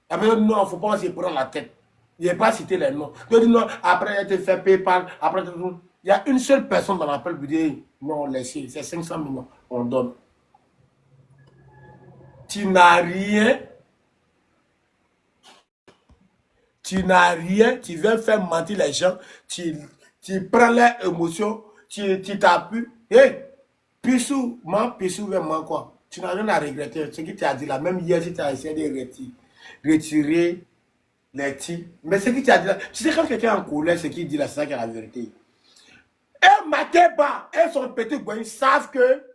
Après, non, il ne faut pas se prendre la tête. Il n'y a pas cité les noms. Je dis non, après, il a été fait PayPal. Après, il y a une seule personne dans l'appel pour dire non, laissez, c'est 500 millions, on donne. Tu n'as rien. Tu n'as rien. Tu viens faire mentir les gens. Tu prends leurs émotions. Tu t'appuies. Hé, Pissou, vraiment quoi. Tu n'as rien à regretter. Ce que tu as dit là, même hier, si tu as essayé de retirer les tirs. Mais ce que tu as dit là, tu sais quand quelqu'un est en colère, ce qu'il dit là, c'est ça qui est la vérité. Et Makeba et son petit goyen savent que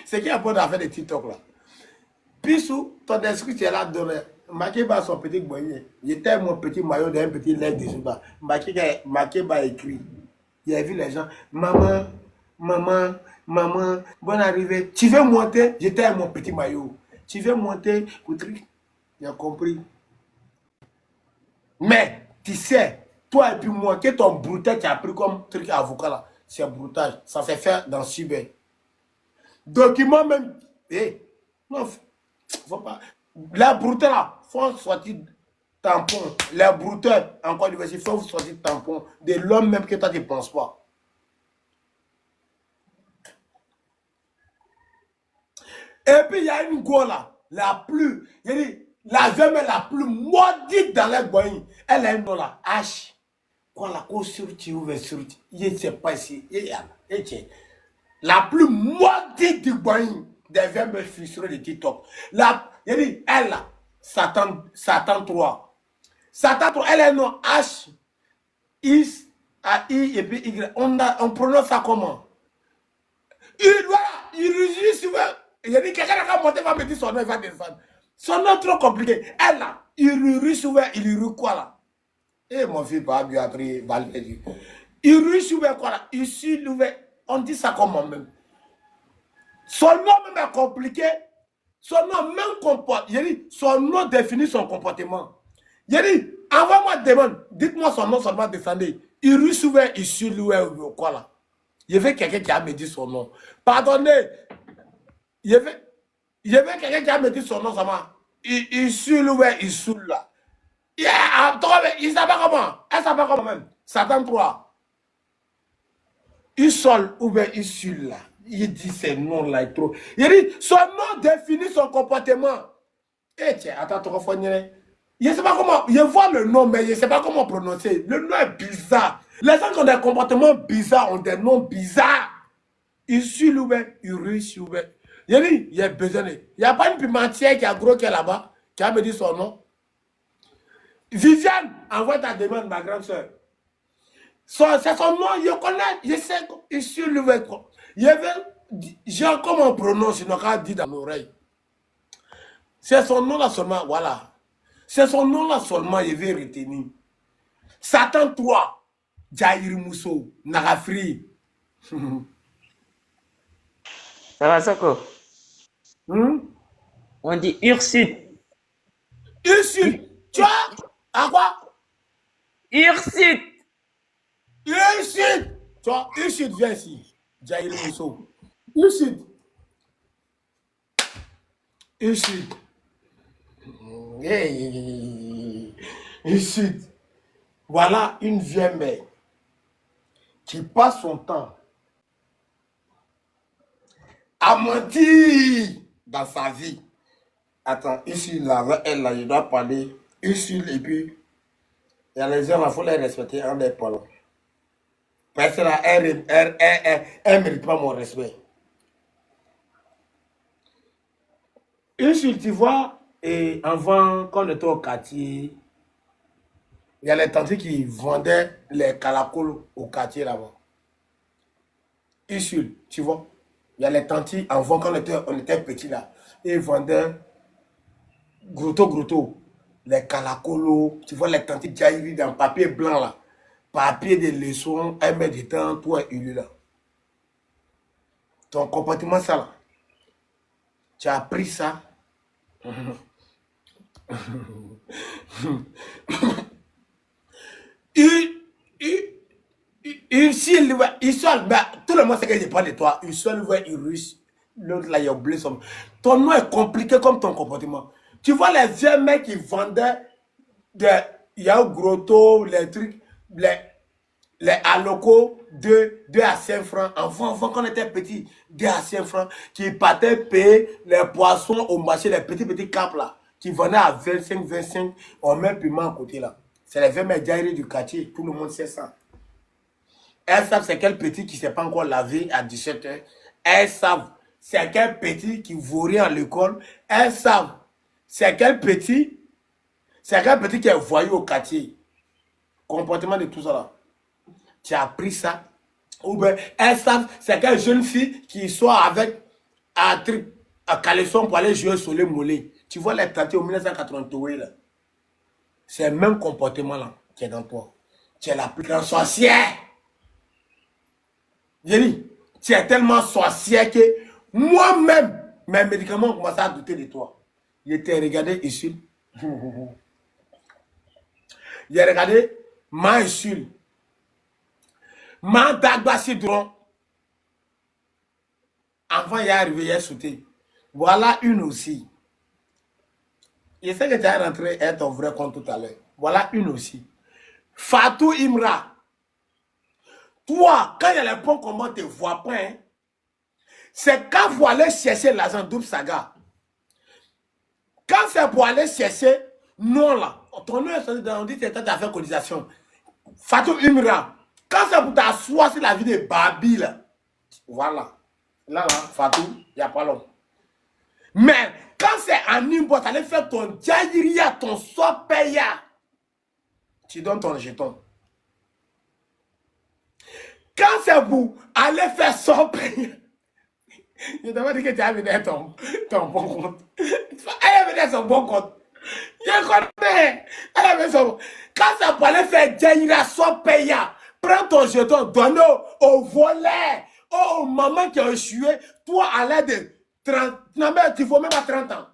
c'est qui a pas d'affaire de TikTok là. Pissou, ton esprit tu es là dedans. Makeba son petit goyen. Il était mon petit maillot d'un petit lait dessus bas. Makeba écrit. Il a vu les gens. Maman, maman, maman, bonne arrivée. Tu veux monter? J'étais avec mon petit maillot. Tu veux monter? Il a compris. Mais, tu sais, toi et puis moi, que ton broutage tu as pris comme truc avocat là, c'est un broutage. Ça s'est fait dans Cyber. Document même. Non, faut pas. Les brouteurs là, faut sortir tampon. Les brouteurs, encore une fois, il faut sortir tampon de l'homme même que toi tu ne penses pas. Et puis il y a une go là, la plus, la femme la plus maudite dans les boyens. Elle a un nom là, H. Quoi la cause sur tu ouvres sur tu. Je ne sais pas ici. La plus maudite du boyens des verbes frustrés de TikTok. Elle là, Satan 3. Satan 3, elle a un nom H. Is, A, I et puis Y. On prononce ça comment? Il réussit souvent. Il a dit quelqu'un qui a monté va me dire son nom, il va descendre. Son nom trop compliqué. Elle là, il rit souvent, il rit quoi là? Et mon fils pas bien appris, il rit souvent quoi là? Ici, on dit ça comment même. Son nom même est compliqué. Son nom même comporte. Il dit, son nom définit son comportement. Il dit, envoie-moi des demande, dites-moi son nom seulement descendez. Il rit souvent ici, quoi là? Il y avait quelqu'un qui a me dit son nom. Pardonnez. Il y avait quelqu'un qui a me dit son nom, ça m'a. Il saoule là. Il s'appelle comment? Elle s'appelle comment même? Satan 3. Il sol ou bien il saoule là. Il dit ces noms là trop. Il dit son nom définit son comportement. Eh tiens, attends, tu vas. Je ne sais pas comment. Je vois le nom, mais je ne sais pas comment prononcer. Le nom est bizarre. Les gens qui ont des comportements bizarres ont des noms bizarres. Il saoule ou bien il russe ou bien. Il dit, il y a besoin de... Il n'y a pas une pimentière qui a gros qui est là-bas, qui a me dit son nom. Viviane, envoie ta demande, ma grande soeur. C'est son nom, je connais, je sais, il suit le vêtement. J'ai comment on prononce, il n'a qu'à dire dans l'oreille. C'est son nom là seulement, voilà. C'est son nom là seulement, je vais retenir. Satan 3, Jair Mousso, Narafri. Ça va, Soko? On dit Ursute. Ursute. Tu vois? À quoi? Ursute. Ursute. Tu vois, Ursute, viens ici. Jair Mousso. Ursute. Ursute. Ursute. Voilà une vieille mère qui passe son temps à mentir dans sa vie. Attends, ici, là, elle, là, je dois parler. Ici, et puis, il y a les gens, il faut les respecter en des parlant. Parce que là, elle ne mérite pas mon respect. Ici, tu vois, et avant, quand on était au quartier, il y a les tantes qui vendaient les calacoles au quartier là-bas. Ici, tu vois. Il y a les tantes, avant quand on était petits là, ils vendaient grotto, les calacolos, tu vois les tantes qui arrivent dans papier blanc là, papier de leçons, elles mettent du temps, toi et lui là. Ton comportement ça là, tu as appris ça. Ursule, ouais, Ursule, bah, tout le monde sait que je parle de toi. Ursule, ouais, Urus. L'autre là, il a oublié son. Ton nom est compliqué comme ton comportement. Tu vois les vieux mecs qui vendaient des yaourts, les trucs, les alocos, 2 à 5 francs. Avant quand on était petit, 2 à 5 francs, qui partaient payer les poissons au marché, les petits capes là, qui vendaient à 25, on met piment à côté là. C'est les vieux mecs du quartier, tout le monde sait ça. Elles savent c'est quel petit qui ne s'est pas encore lavé à 17 h. Elles savent c'est quel petit qui vouerait à l'école. Elles savent c'est quel petit qui est voyou au quartier. Comportement de tout ça là. Tu as appris ça. Ou bien elles savent c'est quelle jeune fille qui soit avec un truc, un caleçon pour aller jouer au soleil mollet. Tu vois les tâtés au 1988 là. C'est le même comportement là qui est dans toi. Tu es la plus grande sorcière. Jenny, tu es tellement sorcière que moi-même, mes médicaments ont commencé à douter de toi. Je t'ai regardé ici. J'ai regardé ma Ursule, ma Dagba Cidron. Avant, il est arrivé, il est sauté. Voilà une aussi. Je sais que tu es rentré à ton vrai compte tout à l'heure. Voilà une aussi. Fatou Imra. Toi, quand il y a les points comment tu ne vois pas, hein, c'est quand vous allez chercher l'argent double saga. Quand c'est pour aller chercher, non là, ton nom est sorti dans on dit que tu as fait cotisation. Fatou Imra, quand c'est pour t'asseoir sur la vie de Babi là, voilà. Là, Fatou, il n'y a pas long. Mais quand c'est en import, tu allais faire ton djaïria, ton sopaya, tu donnes ton jeton. Quand c'est pour aller faire sopaya, je t'avais dit que tu avais donné ton bon compte. Elle avait donné son bon compte. Je connais. Elle avait son. Quand ça pour aller faire djaïria, sopaya, prends ton jeton, donne au volet, aux mamans qui ont échoué, toi à l'aide de 30, non mais tu ne faut même pas 30 ans.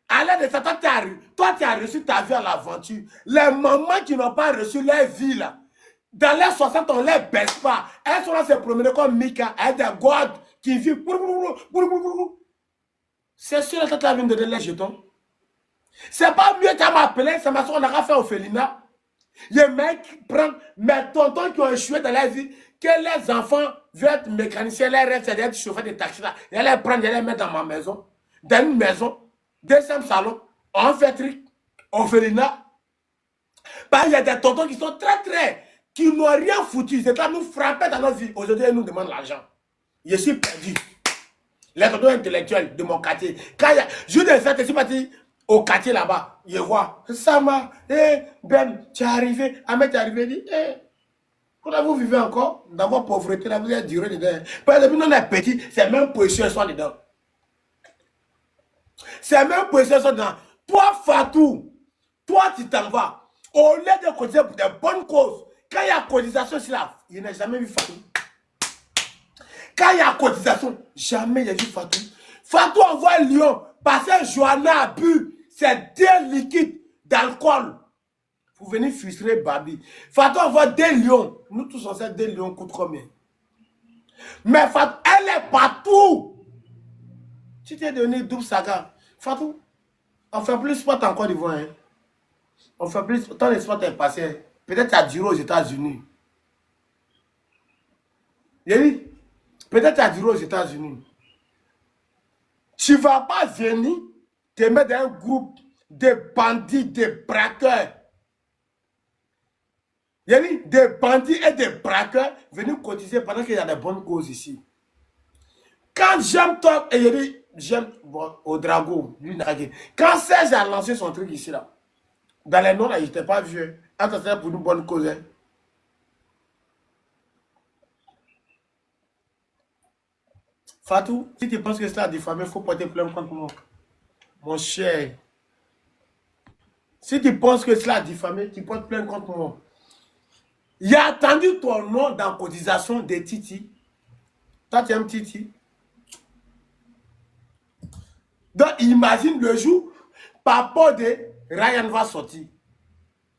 À l'aide de ça, toi tu as reçu ta vie à l'aventure. Les mamans qui n'ont pas reçu leur vie là, dans les 60 ans, on ne les baisse pas. Elles sont là se promener comme Mika, elles des godes qui vivent. C'est sûr que tu as venu de donner les jetons. C'est pas mieux qu'à m'appeler, c'est ma soeur, on a fait au Félina. Les mecs prennent mes tontons qui ont échoué dans la vie, que les enfants veulent être mécaniciens, les rêves, c'est d'être chauffeurs de taxi là. Ils les prennent, ils les mettent dans ma maison, dans une maison, deuxième salon, on fait truc, on fait l'ina. Il y a des tontons qui sont très, qui n'ont rien foutu, c'est pas nous frapper dans notre vie. Aujourd'hui, ils nous demandent l'argent. Je suis perdu. Les tontons intellectuels de mon quartier. Quand il y a, je dis ça, je suis parti au quartier là-bas, je vois, Sama, Ben, tu es arrivé, Ahmed, tu es arrivé, dit, comment vous vivez encore dans votre pauvreté, là, vous êtes duré dedans. Parce que nous, on est petits, c'est même position, soit dedans. C'est même position, soit dedans. Toi, Fatou, toi, tu t'en vas. Au lieu de cotiser pour des bonnes causes, quand il y a cotisation, c'est là, il n'a jamais vu Fatou. Quand il y a cotisation, jamais il a vu Fatou. Fatou envoie Lyon, parce que Johanna a bu c'est 2 liquides d'alcool. Vous venez frustrer Babi. Fatou envoie 2 lions. Nous tous on sait 2 lions coûtent combien. Mais Fatou, elle est partout. Tu t'es donné double saga. Fatou, on fait plus sport en Côte d'Ivoire. Hein. On fait plus, tant le sport est passé. Peut-être tu as duré aux États-Unis. Peut-être tu as duré aux États-Unis. Tu ne vas pas venir te mettre dans un groupe de bandits, de braqueurs. Des bandits et des braqueurs venir cotiser pendant qu'il y a des bonnes causes ici. Quand j'aime toi, et j'aime au Drago, quand Serge a lancé son truc ici, là, dans les noms, là, il n'était pas vieux. Attention pour une bonne cause. Hein. Fatou, si tu penses que c'est la diffamé, il faut porter plainte contre moi. Mon cher. Si tu penses que c'est la diffamé, tu portes plainte contre moi. Il a attendu ton nom dans la cotisation de Titi. Toi, tu aimes Titi. Donc, imagine le jour, papa de Ryan va sortir.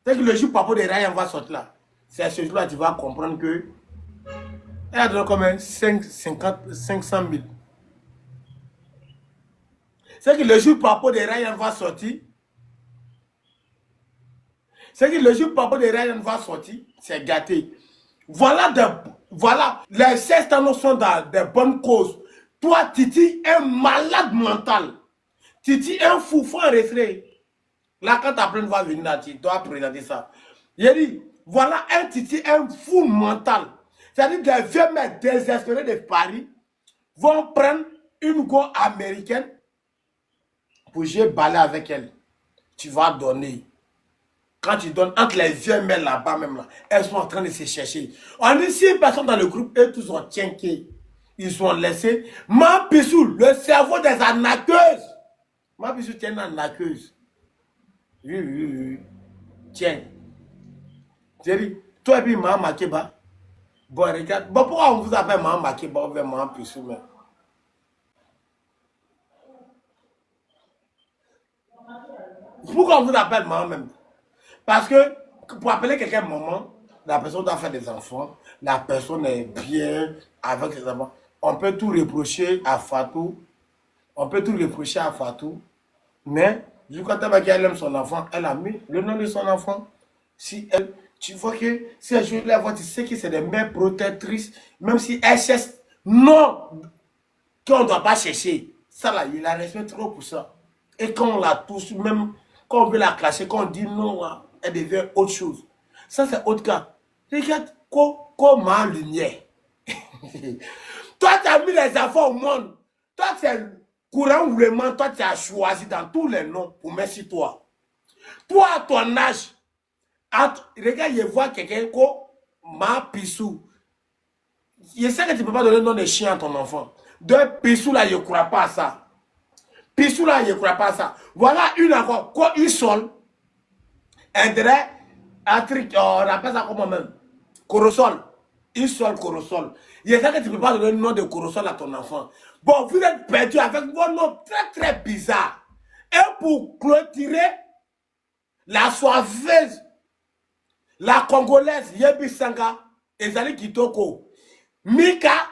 C'est que le jour, papa de Ryan va sortir là. C'est ce jour-là que tu vas comprendre que elle a donné combien 500 000. C'est que le jour papa de Ryan va sortir. C'est que le jour papa de Ryan va sortir, c'est gâté. Voilà, les 16 ans sont dans de bonnes causes. Toi, Titi, un malade mental. Titi, un fou, faut en rester. Là, quand ta plainte va venir, là, tu dois présenter ça. Il dit, voilà un Titi, un fou mental. C'est-à-dire des vieux mecs désespérés de Paris vont prendre une go américaine pour jouer balai avec elle. Tu vas donner. Quand tu donnes entre les vieux mecs là-bas même là, elles sont en train de se chercher. On est 6 personnes dans le groupe et tous ont tienké. Ils ont laissé Ma Pissou, le cerveau des arnaqueuses. Ma Pissou tient une arnaqueuse. Oui. Tiens. Thierry, toi et puis Maman Makeba. Bon, regarde. Bon, pourquoi on vous appelle Maman Makeba ou Maman Pissou même? Pourquoi on vous appelle Maman même? Parce que pour appeler quelqu'un maman, la personne doit faire des enfants, la personne est bien avec ses enfants. On peut tout reprocher à Fatou, mais du coup, quand elle aime son enfant, elle a mis le nom de son enfant. Si elle, tu vois que si elle joue la voix, tu sais que c'est des mères protectrices, même si elle cherche, non, qu'on ne doit pas chercher. Ça là, il la respecte trop pour ça. Et quand on la touche, même quand on veut la clasher, quand on dit non, là, elle devient autre chose. Ça, c'est autre cas. Regarde comment ma lumière. Toi, tu as mis les enfants au monde. Toi, c'est courant ou le monde. Toi, tu as choisi dans tous les noms pour mettre sur toi. Toi, à ton âge, regarde, je vois quelqu'un comme Ma Pissou. Je sais que tu ne peux pas donner le nom de chien à ton enfant. De Pissou, là, je ne crois pas à ça. Pissou, là, je ne crois pas à ça. Voilà une encore. Quoi, une seule. Un dirait un truc, on appelle ça comment même? Corosol. Une seule corosol. Il y a ça que tu ne peux pas donner le nom de corosol à ton enfant. Bon, vous êtes perdu avec vos noms très bizarres. Et pour clôturer, la soiveuse, la congolaise, Yebi Sanga, Ezali Kitoko, Mika,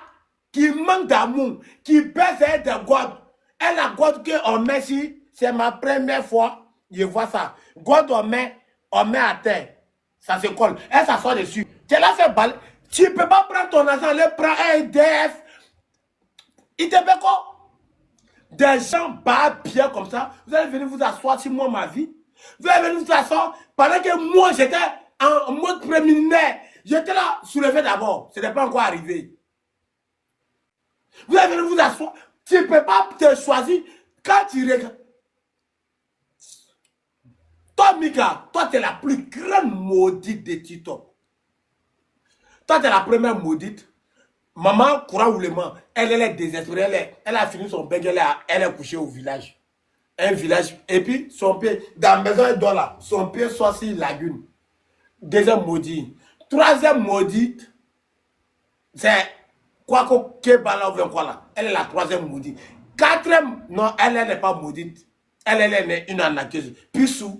qui manque d'amour, qui baisse de God. Elle a God qu'on met ici, c'est ma première fois, je vois ça. God on met à terre, ça se colle, elle s'assoit dessus. Tu l'as fait balle, tu ne peux pas prendre ton argent, le prend un DF. Il te fait quoi? Des gens bas bien comme ça, vous allez venir vous asseoir sur moi, ma vie. Vous allez venir vous asseoir pendant que moi j'étais en mode préliminaire. J'étais là soulevé d'abord, ce n'est pas encore arrivé. Vous allez venir vous asseoir, tu ne peux pas te choisir quand tu regardes. Toi, Mika, toi, tu es la plus grande maudite de TikTok. Toi, tu es la première maudite. Maman, courant ou le man, elle est désespérée. Elle a fini son bec, elle est couchée au village. Un village. Et puis, son pied, dans la maison, elle dort là. Son pied soit sur la lagune. Deuxième maudit. Troisième maudite, c'est quoi que bala ou bien quoi là. Elle est la troisième maudite. Quatrième, non, elle n'est pas maudite. Elle est une arnaqueuse. Pissou.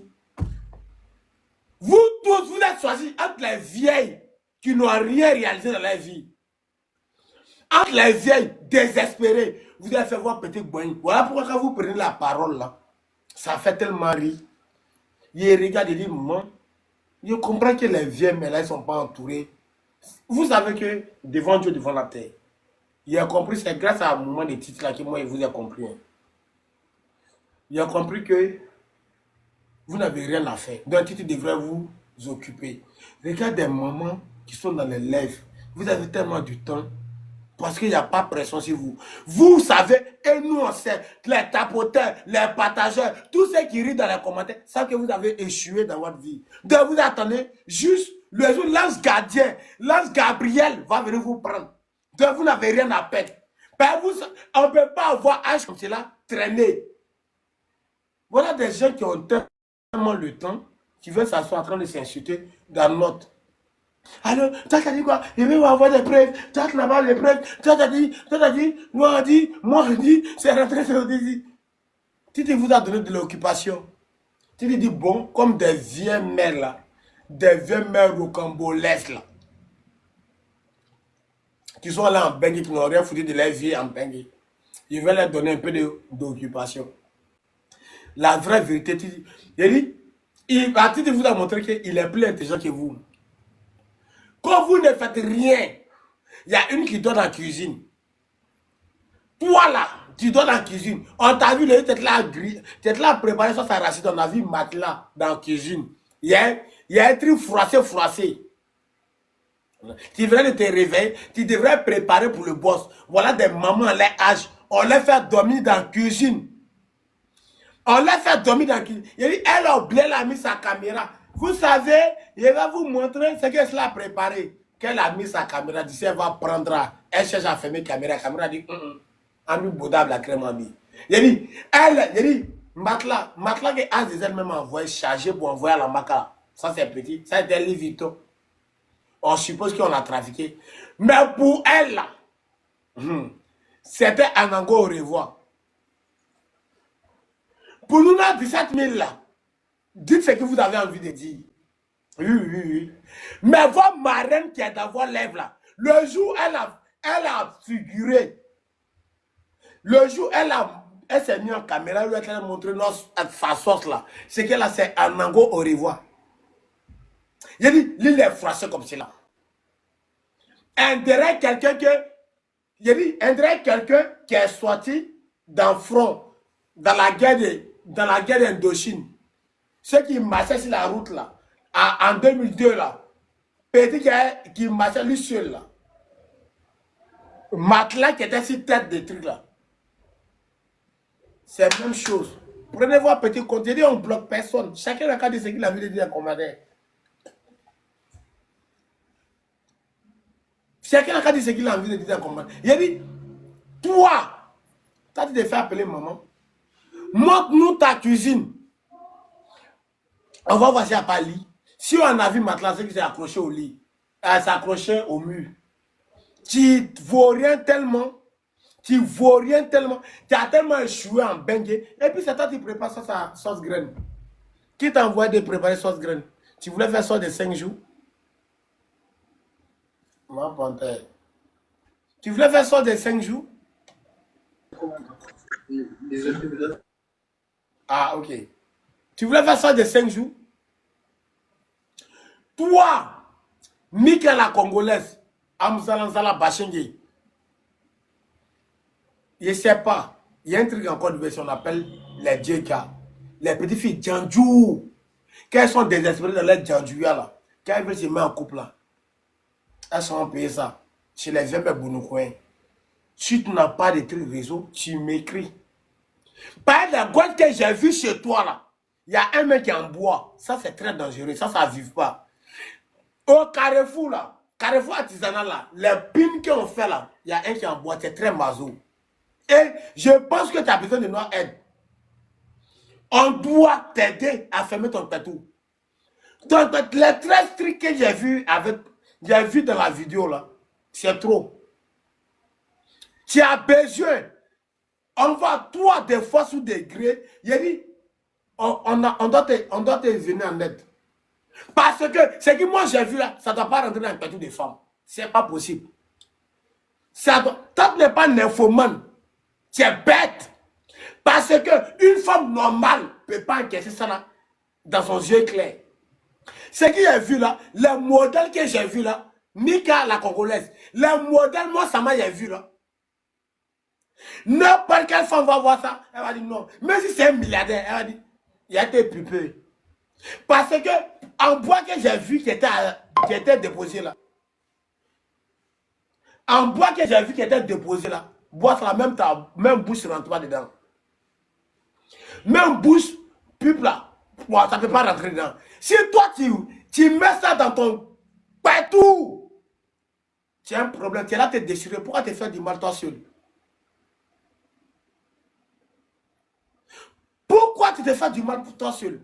Vous tous, vous êtes choisis entre les vieilles qui n'ont rien réalisé dans leur vie. Entre les vieilles désespérées, vous allez faire voir petit boing. Voilà pourquoi quand vous prenez la parole là, ça fait tellement rire. Il regarde et dit, maman, je comprends que les vieilles, mais là, ils ne sont pas entourés. Vous savez que devant Dieu, devant la terre, il a compris, c'est grâce à un moment de titre là que moi, je vous ai compris. Il a compris que vous n'avez rien à faire. Donc, titre devrait vous occuper. Regardez des mamans qui sont dans les lèvres. Vous avez tellement du temps. Parce qu'il n'y a pas de pression sur vous. Vous savez, et nous on sait, les tapoteurs, les partageurs, tous ceux qui rient dans les commentaires, savent que vous avez échoué dans votre vie. Donc vous attendez juste le jour l'ange gardien, l'ange Gabriel va venir vous prendre. Donc vous n'avez rien à perdre. Ben on ne peut pas avoir âge comme cela traîner. Voilà des gens qui ont tellement le temps, qui veulent s'asseoir en train de s'insulter dans notre. Alors, toi t'as dit quoi? Il veut avoir des preuves. Toi tu n'as pas les preuves. Toi t'as dit, moi on dit, c'est rentré sur le désir. Titi vous a donné de l'occupation. Titi dit, bon, comme des vieux mères là, des vieux mères rocambolesques là, qui sont là en Bengue, qui n'ont rien foutu de leur vie en Bengue. Je vais leur donner un peu d'occupation. La vraie vérité, il va vous a montré qu'il est plus intelligent que vous. Quand vous ne faites rien, il y a une qui dort en cuisine. Toi là, tu dors en cuisine. On t'a vu, tu es là à préparer ça, ça racine. On a vu matelas dans la cuisine. Il y a un truc froissé. Tu viens de te réveiller, tu devrais préparer pour le boss. Voilà des mamans à leur âge. On les fait dormir dans la cuisine. On les fait dormir dans la cuisine. Elle a oublié, elle a mis sa caméra. Vous savez, je vais vous montrer ce qu'elle a préparé. Qu'elle a mis sa caméra, d'ici elle va prendre. Elle cherche à fermer la caméra. La caméra dit, Ami Boudab la crème ami. Elle dit, matelas que Aziz elle-même a envoyé, chargé pour envoyer à la Maca. Ça c'est petit, ça c'est Louis Vuitton. On suppose qu'on a trafiqué. Mais pour elle, là, c'était un ango au revoir. Pour nous, là, 17 000 là, dites ce que vous avez envie de dire. Oui. Mais votre marraine qui est dans vos lèvres là, le jour elle a figuré, le jour elle s'est mise en caméra, elle a montré sa sauce là, c'est qu'elle a fait un ango au revoir. Il dit, l'île est froissée comme cela. On dirait quelqu'un qui est sorti dans le front, dans la guerre d'Indochine. Ceux qui marchaient sur la route là, en 2002 là, petit qui marchait lui seul là. Matelas qui était sur tête des trucs là. C'est la même chose. Prenez votre petit compte, on ne bloque personne. Chacun a qu'à dire ce qu'il a envie de dire à commander. Chacun a dit ce qu'il a envie de dire à commander. Il a dit, toi, tu as dit de faire appeler maman. Montre-nous ta cuisine. On va voir si il n'y a pas lit. Si on a vu matelas, c'est qui s'est accroché au lit. Elle s'est accrochée au mur. Tu ne vaux rien tellement. Tu as tellement échoué en bengue. Et puis c'est toi qui prépares ça, sauce graine. Qui t'a envoyé de préparer sauce graine? Tu voulais faire ça de 5 jours? Ma panthère. Tu voulais faire ça de 5 jours? Ah, ok. Tu voulais faire ça de 5 jours? Toi, Mika la Congolaise, Amzalanzala Bachengue, je ne sais pas, il y a un truc encore de version, on appelle les djeka, les petites filles djandjou, quand elles sont désespérées dans leur djandjouya là, quand elles veulent se mettre en couple là, elles sont payées ça, chez les vieux bounoukouen. Si tu n'as pas de trucs réseau, tu m'écris. Par la gourde que j'ai vu chez toi là, il y a un mec qui est en bois, ça c'est très dangereux, ça ne vive pas. Au Carrefour là, Carrefour artisanal là, les pins qu'on fait là, il y a un qui est en bois, c'est très maso. Et je pense que tu as besoin de notre aide. On doit t'aider à fermer ton tatou. Donc, les 13 trucs que j'ai vu dans la vidéo là, c'est trop. Tu as besoin. On va toi des fois sous degré. Il dit, on doit te venir en aide. Parce que ce que moi j'ai vu là, ça ne doit pas rentrer dans le tatou des femmes. C'est pas possible. Toi, tu n'es pas un infomane. Tu es bête. Parce qu'une femme normale ne peut pas encaisser ça là, dans son yeux clair. Ce que j'ai vu là, le modèle que j'ai vu là, Mika la Congolaise, le modèle, moi, ça m'a vu là. N'importe quelle femme va voir ça, elle va dire non. Même si c'est un milliardaire, elle va dire, il a été pupé. Parce que, en bois que j'ai vu qui était déposé là, en bois que j'ai vu qui était déposé là, bois là, même bouche ne rentre pas dedans. Même bouche, pub là, ça ne peut pas rentrer dedans. Si toi tu mets ça dans ton partout, tu as un problème, tu es là te déchirer. Pourquoi te faire du mal toi seul? Pourquoi tu te fais du mal pour toi seul?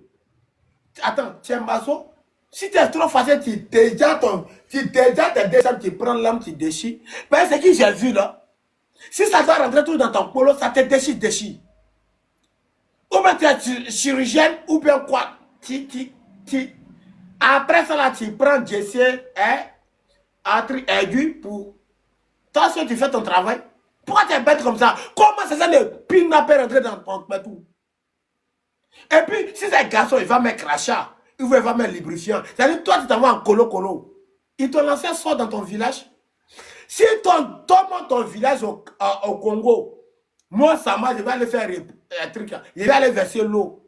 Attends, tu es maso. Si tu es trop facile, tu déjà tes déchets, tu prends l'âme, tu déchires. Mais ce que j'ai vu là, si ça doit rentrer tout dans ton polo, ça te déchire. Ou bien tu es chirurgienne, ou bien quoi? Après ça, là, tu prends Jesse, un truc aigu pour... Toi, si tu fais ton travail, pourquoi tu es bête comme ça? Comment c'est ça de pinapper rentrer dans ton tout? Et puis, si c'est un garçon, il va mettre crachat, il va mettre lubrifiant. C'est-à-dire, toi, tu t'en vas en colo-colo. Il te lance un sort dans ton village. Si ton village au Congo, moi, Sama, je vais aller faire un truc, je vais aller verser l'eau.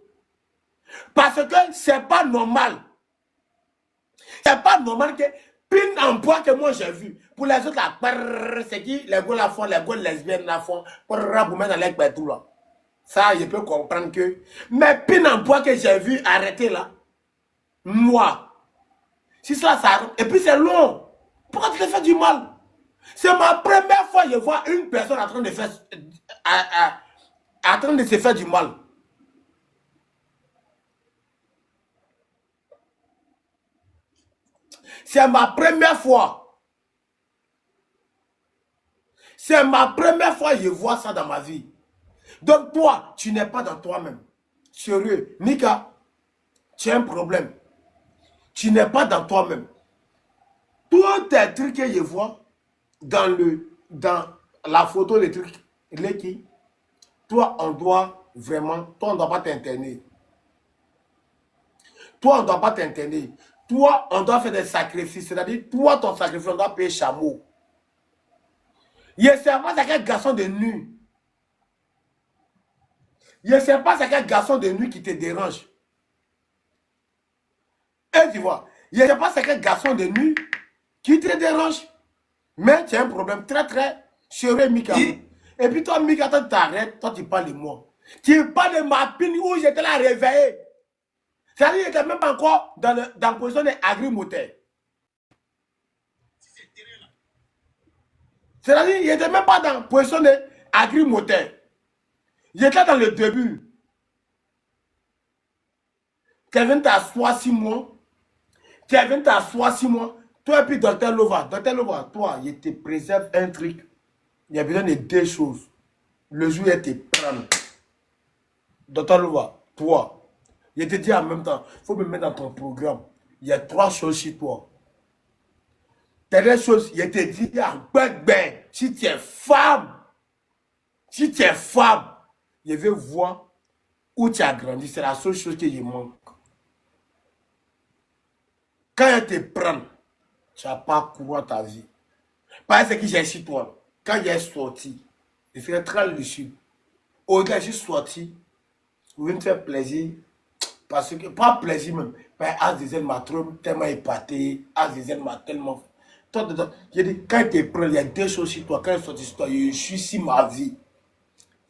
Parce que c'est pas normal. C'est pas normal que pine en bois que moi j'ai vu. Pour les autres, là, c'est qui les gars la font, les gars lesbiennes la font, pour mettre dans les tout là. Ça, je peux comprendre que. Mais pine en bois que j'ai vu arrêter là, moi. Si ça arrête, et puis c'est long. Pourquoi tu te fais du mal? C'est ma première fois que je vois une personne en train de faire, en train de se faire du mal. C'est ma première fois. C'est ma première fois que je vois ça dans ma vie. Donc toi, tu n'es pas dans toi-même. Sérieux. Mika, tu as un problème. Tu n'es pas dans toi-même. Tous tes trucs que je vois dans la photo des trucs, toi, on doit vraiment, toi, on ne doit pas t'interner. Toi, on ne doit pas t'interner. Toi, on doit faire des sacrifices. C'est-à-dire, toi, ton sacrifice, on doit payer chameau. Je ne sais pas c'est quel garçon de nuit. Je ne sais pas c'est quel garçon de nuit qui te dérange. Et tu vois, je ne sais pas c'est quel garçon de nuit qui te dérange. Mais tu as un problème très très sérieux, Mika. Et puis toi, Mika, toi, tu t'arrêtes, toi, tu parles de moi. Tu parles de ma pine où j'étais là réveillé. C'est-à-dire qu'il n'était même pas encore dans la position d'agri-moteur. C'est-à-dire qu'il n'était même pas dans la position d'agri-moteur. J'étais dans le début. Kevin t'a 6 mois. Kevin t'a 6 mois. Toi et puis Dr Lova. Dr Lova, toi, il te préserve un truc. Il y a besoin de 2 choses. Le jour où il te prend. Dr Lova, toi. Je te dis en même temps, il faut me mettre dans ton programme. Il y a 3 choses chez toi. Dernière chose, je te dis, si tu es femme, je veux voir où tu as grandi. C'est la seule chose que je manque. Quand elle te prend, tu n'as pas couru ta vie. Parce que j'ai chez toi. Quand il est sorti, je serais très lucide. Au-delà, je suis sorti, vous venez me faire plaisir. Parce que, pas plaisir même, mais Azizel m'a tellement épaté, Azizel m'a tellement... J'ai dit, quand il te prend, il y a 2 choses sur toi. Quand il sort sur toi, je suis ici ma vie.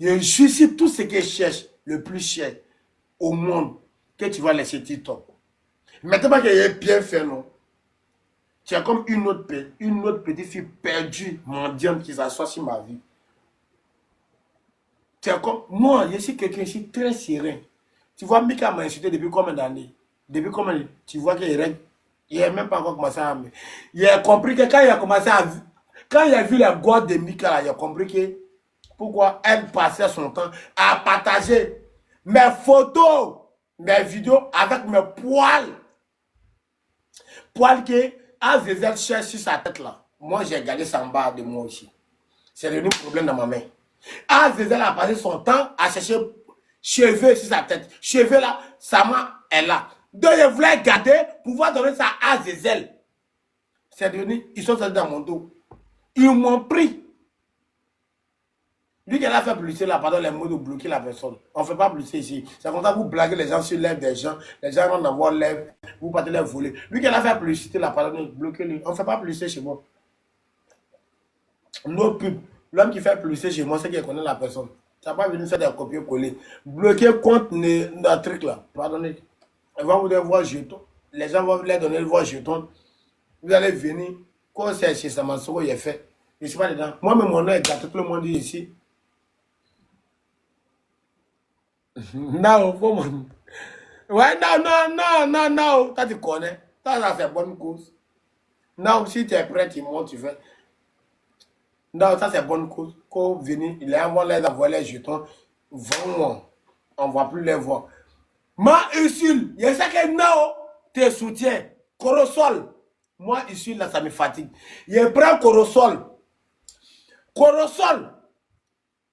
Je suis ici tout ce que je cherche, le plus cher au monde, que tu vas laisser TikTok. Maintenant que j'ai bien fait, non? Tu es comme une autre petite fille perdue, mendiante, qui s'assoit sur ma vie. Tu es comme... Moi, je suis quelqu'un, je suis très serein. Tu vois, Mika m'a insulté depuis combien d'années? Depuis combien d'années? Tu vois qu'il règne. Il n'a même pas encore commencé à... Il a compris que quand il a commencé à... Quand il a vu la gourde de Mika, là, il a compris que... Pourquoi elle passait son temps à partager mes photos, mes vidéos avec mes poils. Poils que Azizel cherche sur sa tête là. Moi, j'ai gardé ça en bas de moi aussi. C'est devenu un problème dans ma main. Azizel a passé son temps à chercher cheveux sur sa tête. Cheveux là, sa main est là. Donc, je voulais garder pour pouvoir donner ça à Azizel. C'est devenu, ils sont sortis dans mon dos. Ils m'ont pris. Lui qui a fait publicité là, pardon, les mots de bloquer la personne. On ne fait pas publicité ici. C'est comme ça que vous blaguez les gens sur l'œuvre des gens. Les gens vont avoir l'œuvre, vous partez les voler. Lui qui a fait publicité là, pardon, bloquez-le. On ne fait pas publicité chez moi. Nos pubs. L'homme qui fait publicité chez moi, c'est qu'il connaît la personne. Ça n'a pas venu faire des copier-coller. Bloquer contre notre truc là. Pardonnez. Ils vont vous donner voir jeton. Les gens vont vous donner le voir jeton. Vous allez venir. Quand c'est chez Samansoro, il est fait. Je ne suis pas dedans. Moi-même, mon nom est gâté. Tout le monde dit ici. Non, faut mon... Ouais, non. Toi, tu connais. Ça c'est bonne cause. Non, si tu es prêt, tu montes, tu fais. Non, ça, c'est bonne cause. Quand venir, il est avant les envoyer les jetons. Vraiment, on ne va plus les voir. Ma Ursule, il y a ça que non. te soutient. Corosol. Moi, ici, là, ça me fatigue. Je prends Corosol. Corosol.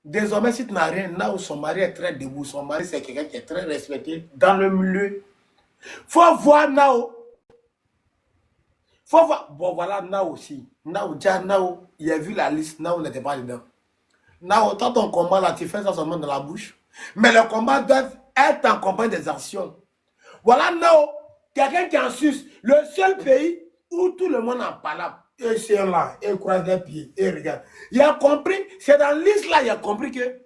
Désormais, si tu n'as rien, là où son mari est très debout, son mari, c'est quelqu'un qui est très respecté dans le milieu. Faut voir Nao. Faut voir. Bon, voilà, Nao aussi. Nao, déjà, Nao, il a vu la liste. Nao n'était pas dedans. Nao, dans ton combat, là, tu fais ça seulement dans la bouche. Mais le combat doit être en compagnie des actions. Voilà, Nao, quelqu'un qui est en Suisse, le seul pays où tout le monde en parle. Et c'est là, et croise les pieds, et regarde. Il a compris, c'est dans la liste là, il a compris que.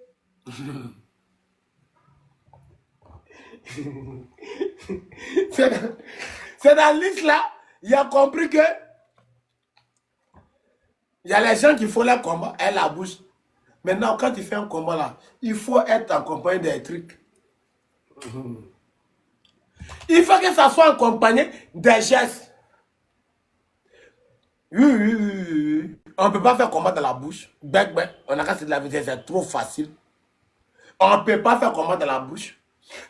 c'est dans la liste là, il a compris que. Il y a les gens qui font leur combat, elle la bouche. Maintenant, quand tu fais un combat là, il faut être en compagnie des trucs. Il faut que ça soit accompagné des gestes. Oui. On ne peut pas faire combat dans la bouche. Bec, on a cassé de la vitesse, c'est trop facile. On ne peut pas faire combat dans la bouche.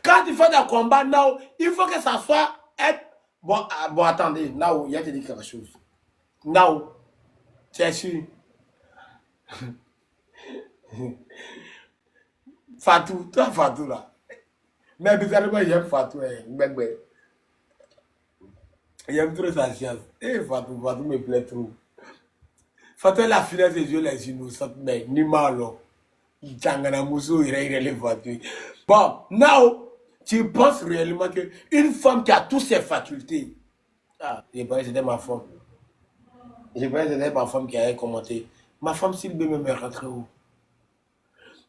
Quand tu fais des combats, now, il faut que ça soit être. Bon, attendez, now, il y a te dit quelque chose. Now, tu es sûr. Fatou, toi Fatou là. Mais bizarrement, j'aime Fatou. J'aime trop sa science. Fatou me plaît trop. Fatou est la finesse des yeux, les innocentes, mais ni mal. Bon, now, tu penses réellement qu'une femme qui a toutes ses facultés. Ah, j'ai pas c'était ma femme. J'ai pas c'était ma femme qui avait commenté. Ma femme, s'il veut me rentrer où?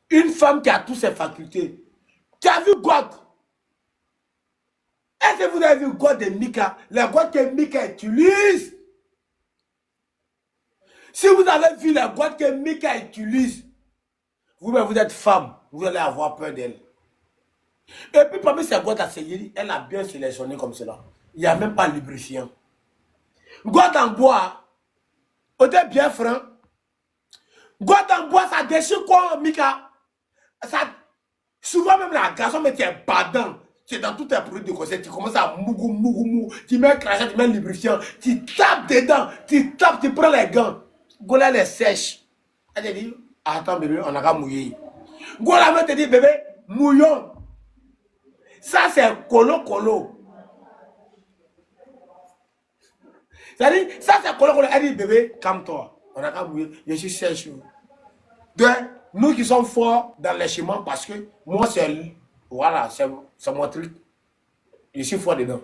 Une femme qui a toutes ses facultés. Tu as vu God? Est-ce que vous avez vu God de Mika? Le God que Mika utilise. Si vous avez vu le God que Mika utilise, vous êtes femme, vous allez avoir peur d'elle. Et puis parmi ces God à Seyiri, elle a bien sélectionné comme cela. Il n'y a même pas de lubrifiant. God en bois, on est bien franc. God en bois, ça déchire quoi, Mika? Ça, souvent même la garçon, mais tu es badant. Tu es dans tous tes produits de conseil, tu commences à mougou, tu mets un crachat, tu mets un lubrifiant, tu tapes dedans, tu tapes, tu prends les gants. Gola les sèche. Elle te dit, attends bébé, on a qu'à mouiller. Gola te dit, bébé, mouillons. Ça c'est colo. C'est-à-dire, ça c'est colo. Elle dit, bébé, calme-toi. On a qu'à mouiller. Je suis sèche. Donc, nous qui sommes forts dans les chemins, parce que moi c'est, voilà, c'est mon truc. Je suis fort dedans.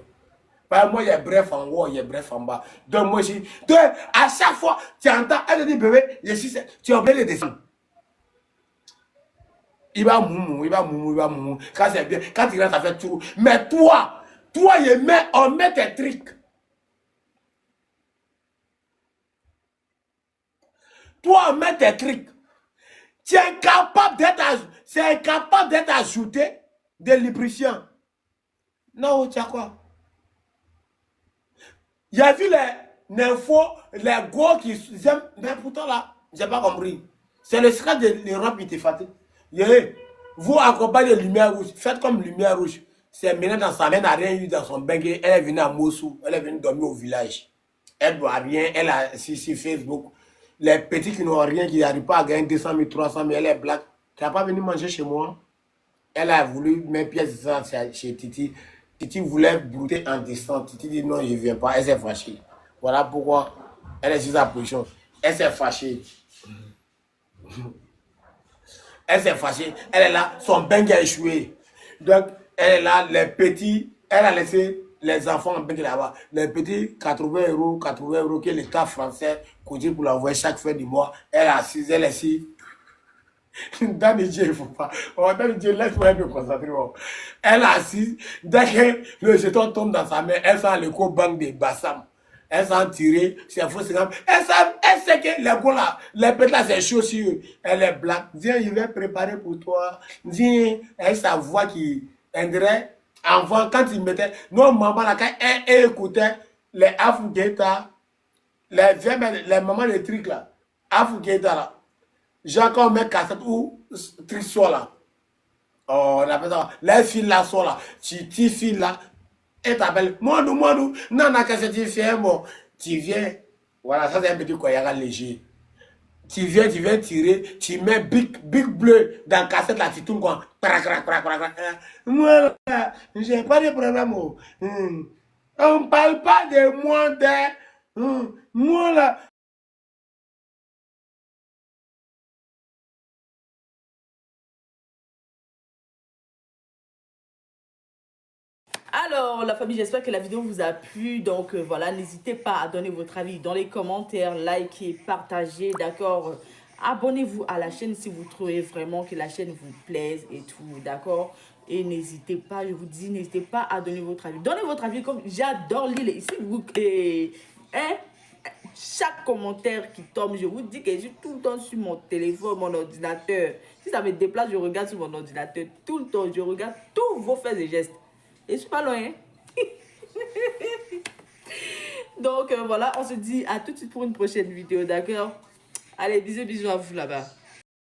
Moi, il y a bref en haut, il y a bref en bas. Donc, moi, à chaque fois, tu entends, elle dit, bébé, tu es obligé de descendre. Il va moumou. Quand c'est bien, quand il rentre, ça fait tout. Mais toi, on met tes trucs. Toi, on met tes trucs. Tu es incapable d'être ajouté de lubrifiant. Non, tu as quoi? Il y a vu les nymphos, les gros qui aiment, mais pourtant là, j'ai pas compris. C'est le secret de l'Europe qui te fatigue. Vous accompagnez les lumières rouges, faites comme lumière rouge. C'est maintenant dans sa main, elle n'a rien eu dans son bain, elle est venue à Mossou, elle est venue dormir au village. Elle doit rien, elle a sur Facebook. Les petits qui n'ont rien, qui n'arrivent pas à gagner 200 000, 300 000, elle est black. Tu n'as pas venu manger chez moi? Elle a voulu mettre pièce chez Titi. Titi voulait brouter en distance. Titi dit non, je ne viens pas. Elle s'est fâchée. Voilà pourquoi elle est sur sa position. Elle s'est fâchée. Elle s'est fâchée. Elle est là. Son bain a échoué. Donc, elle est là. Les petits, elle a laissé les enfants en bain là-bas. Les petits, 80 € que l'État français coûte pour l'envoyer chaque fin du mois. Elle est assise. Elle est assise. Dans le Dieu, il ne faut pas. Dans le Dieu, laisse-moi me concentrer. Elle est assise. Dès que le jeton tombe dans sa main, elle sent le co-banque de Bassam. Elle s'en tirée. C'est faux, c'est grave. Elle sait que les gars là, les petits là, c'est chaud sur eux. Elle est black. Viens, je vais préparer pour toi. Viens. Elle sa voix qui indirait. Avant, quand il mettait. Non, maman là, quand elle écoutait les Afugeta, les mamans de trucs là. Afugeta là. Genre quand on met cassette ou trissoir là. Oh, on appelle ça. Les fils là sont là. Tu filles là. Elle t'appelle, Mondou, non, qu'est-ce que tu fais, bon, tu viens, voilà, ça c'est un petit koyaga léger. Tu viens tirer, tu mets big bleu dans la cassette là, tu tournes quoi. Moi là, j'ai pas de problème. On parle pas de moi, moi là. Alors, la famille, j'espère que la vidéo vous a plu. Donc, voilà, n'hésitez pas à donner votre avis dans les commentaires, likez, partagez, d'accord? Abonnez-vous à la chaîne si vous trouvez vraiment que la chaîne vous plaise et tout, d'accord? Et n'hésitez pas, je vous dis, n'hésitez pas à donner votre avis. Donnez votre avis comme j'adore lire ici. Hein? Chaque commentaire qui tombe, je vous dis que je suis tout le temps sur mon téléphone, mon ordinateur. Si ça me déplace, je regarde sur mon ordinateur tout le temps. Je regarde tous vos faits et gestes. Et je suis pas loin. Hein? Donc voilà, on se dit à tout de suite pour une prochaine vidéo, d'accord? Allez, bisous à vous là-bas.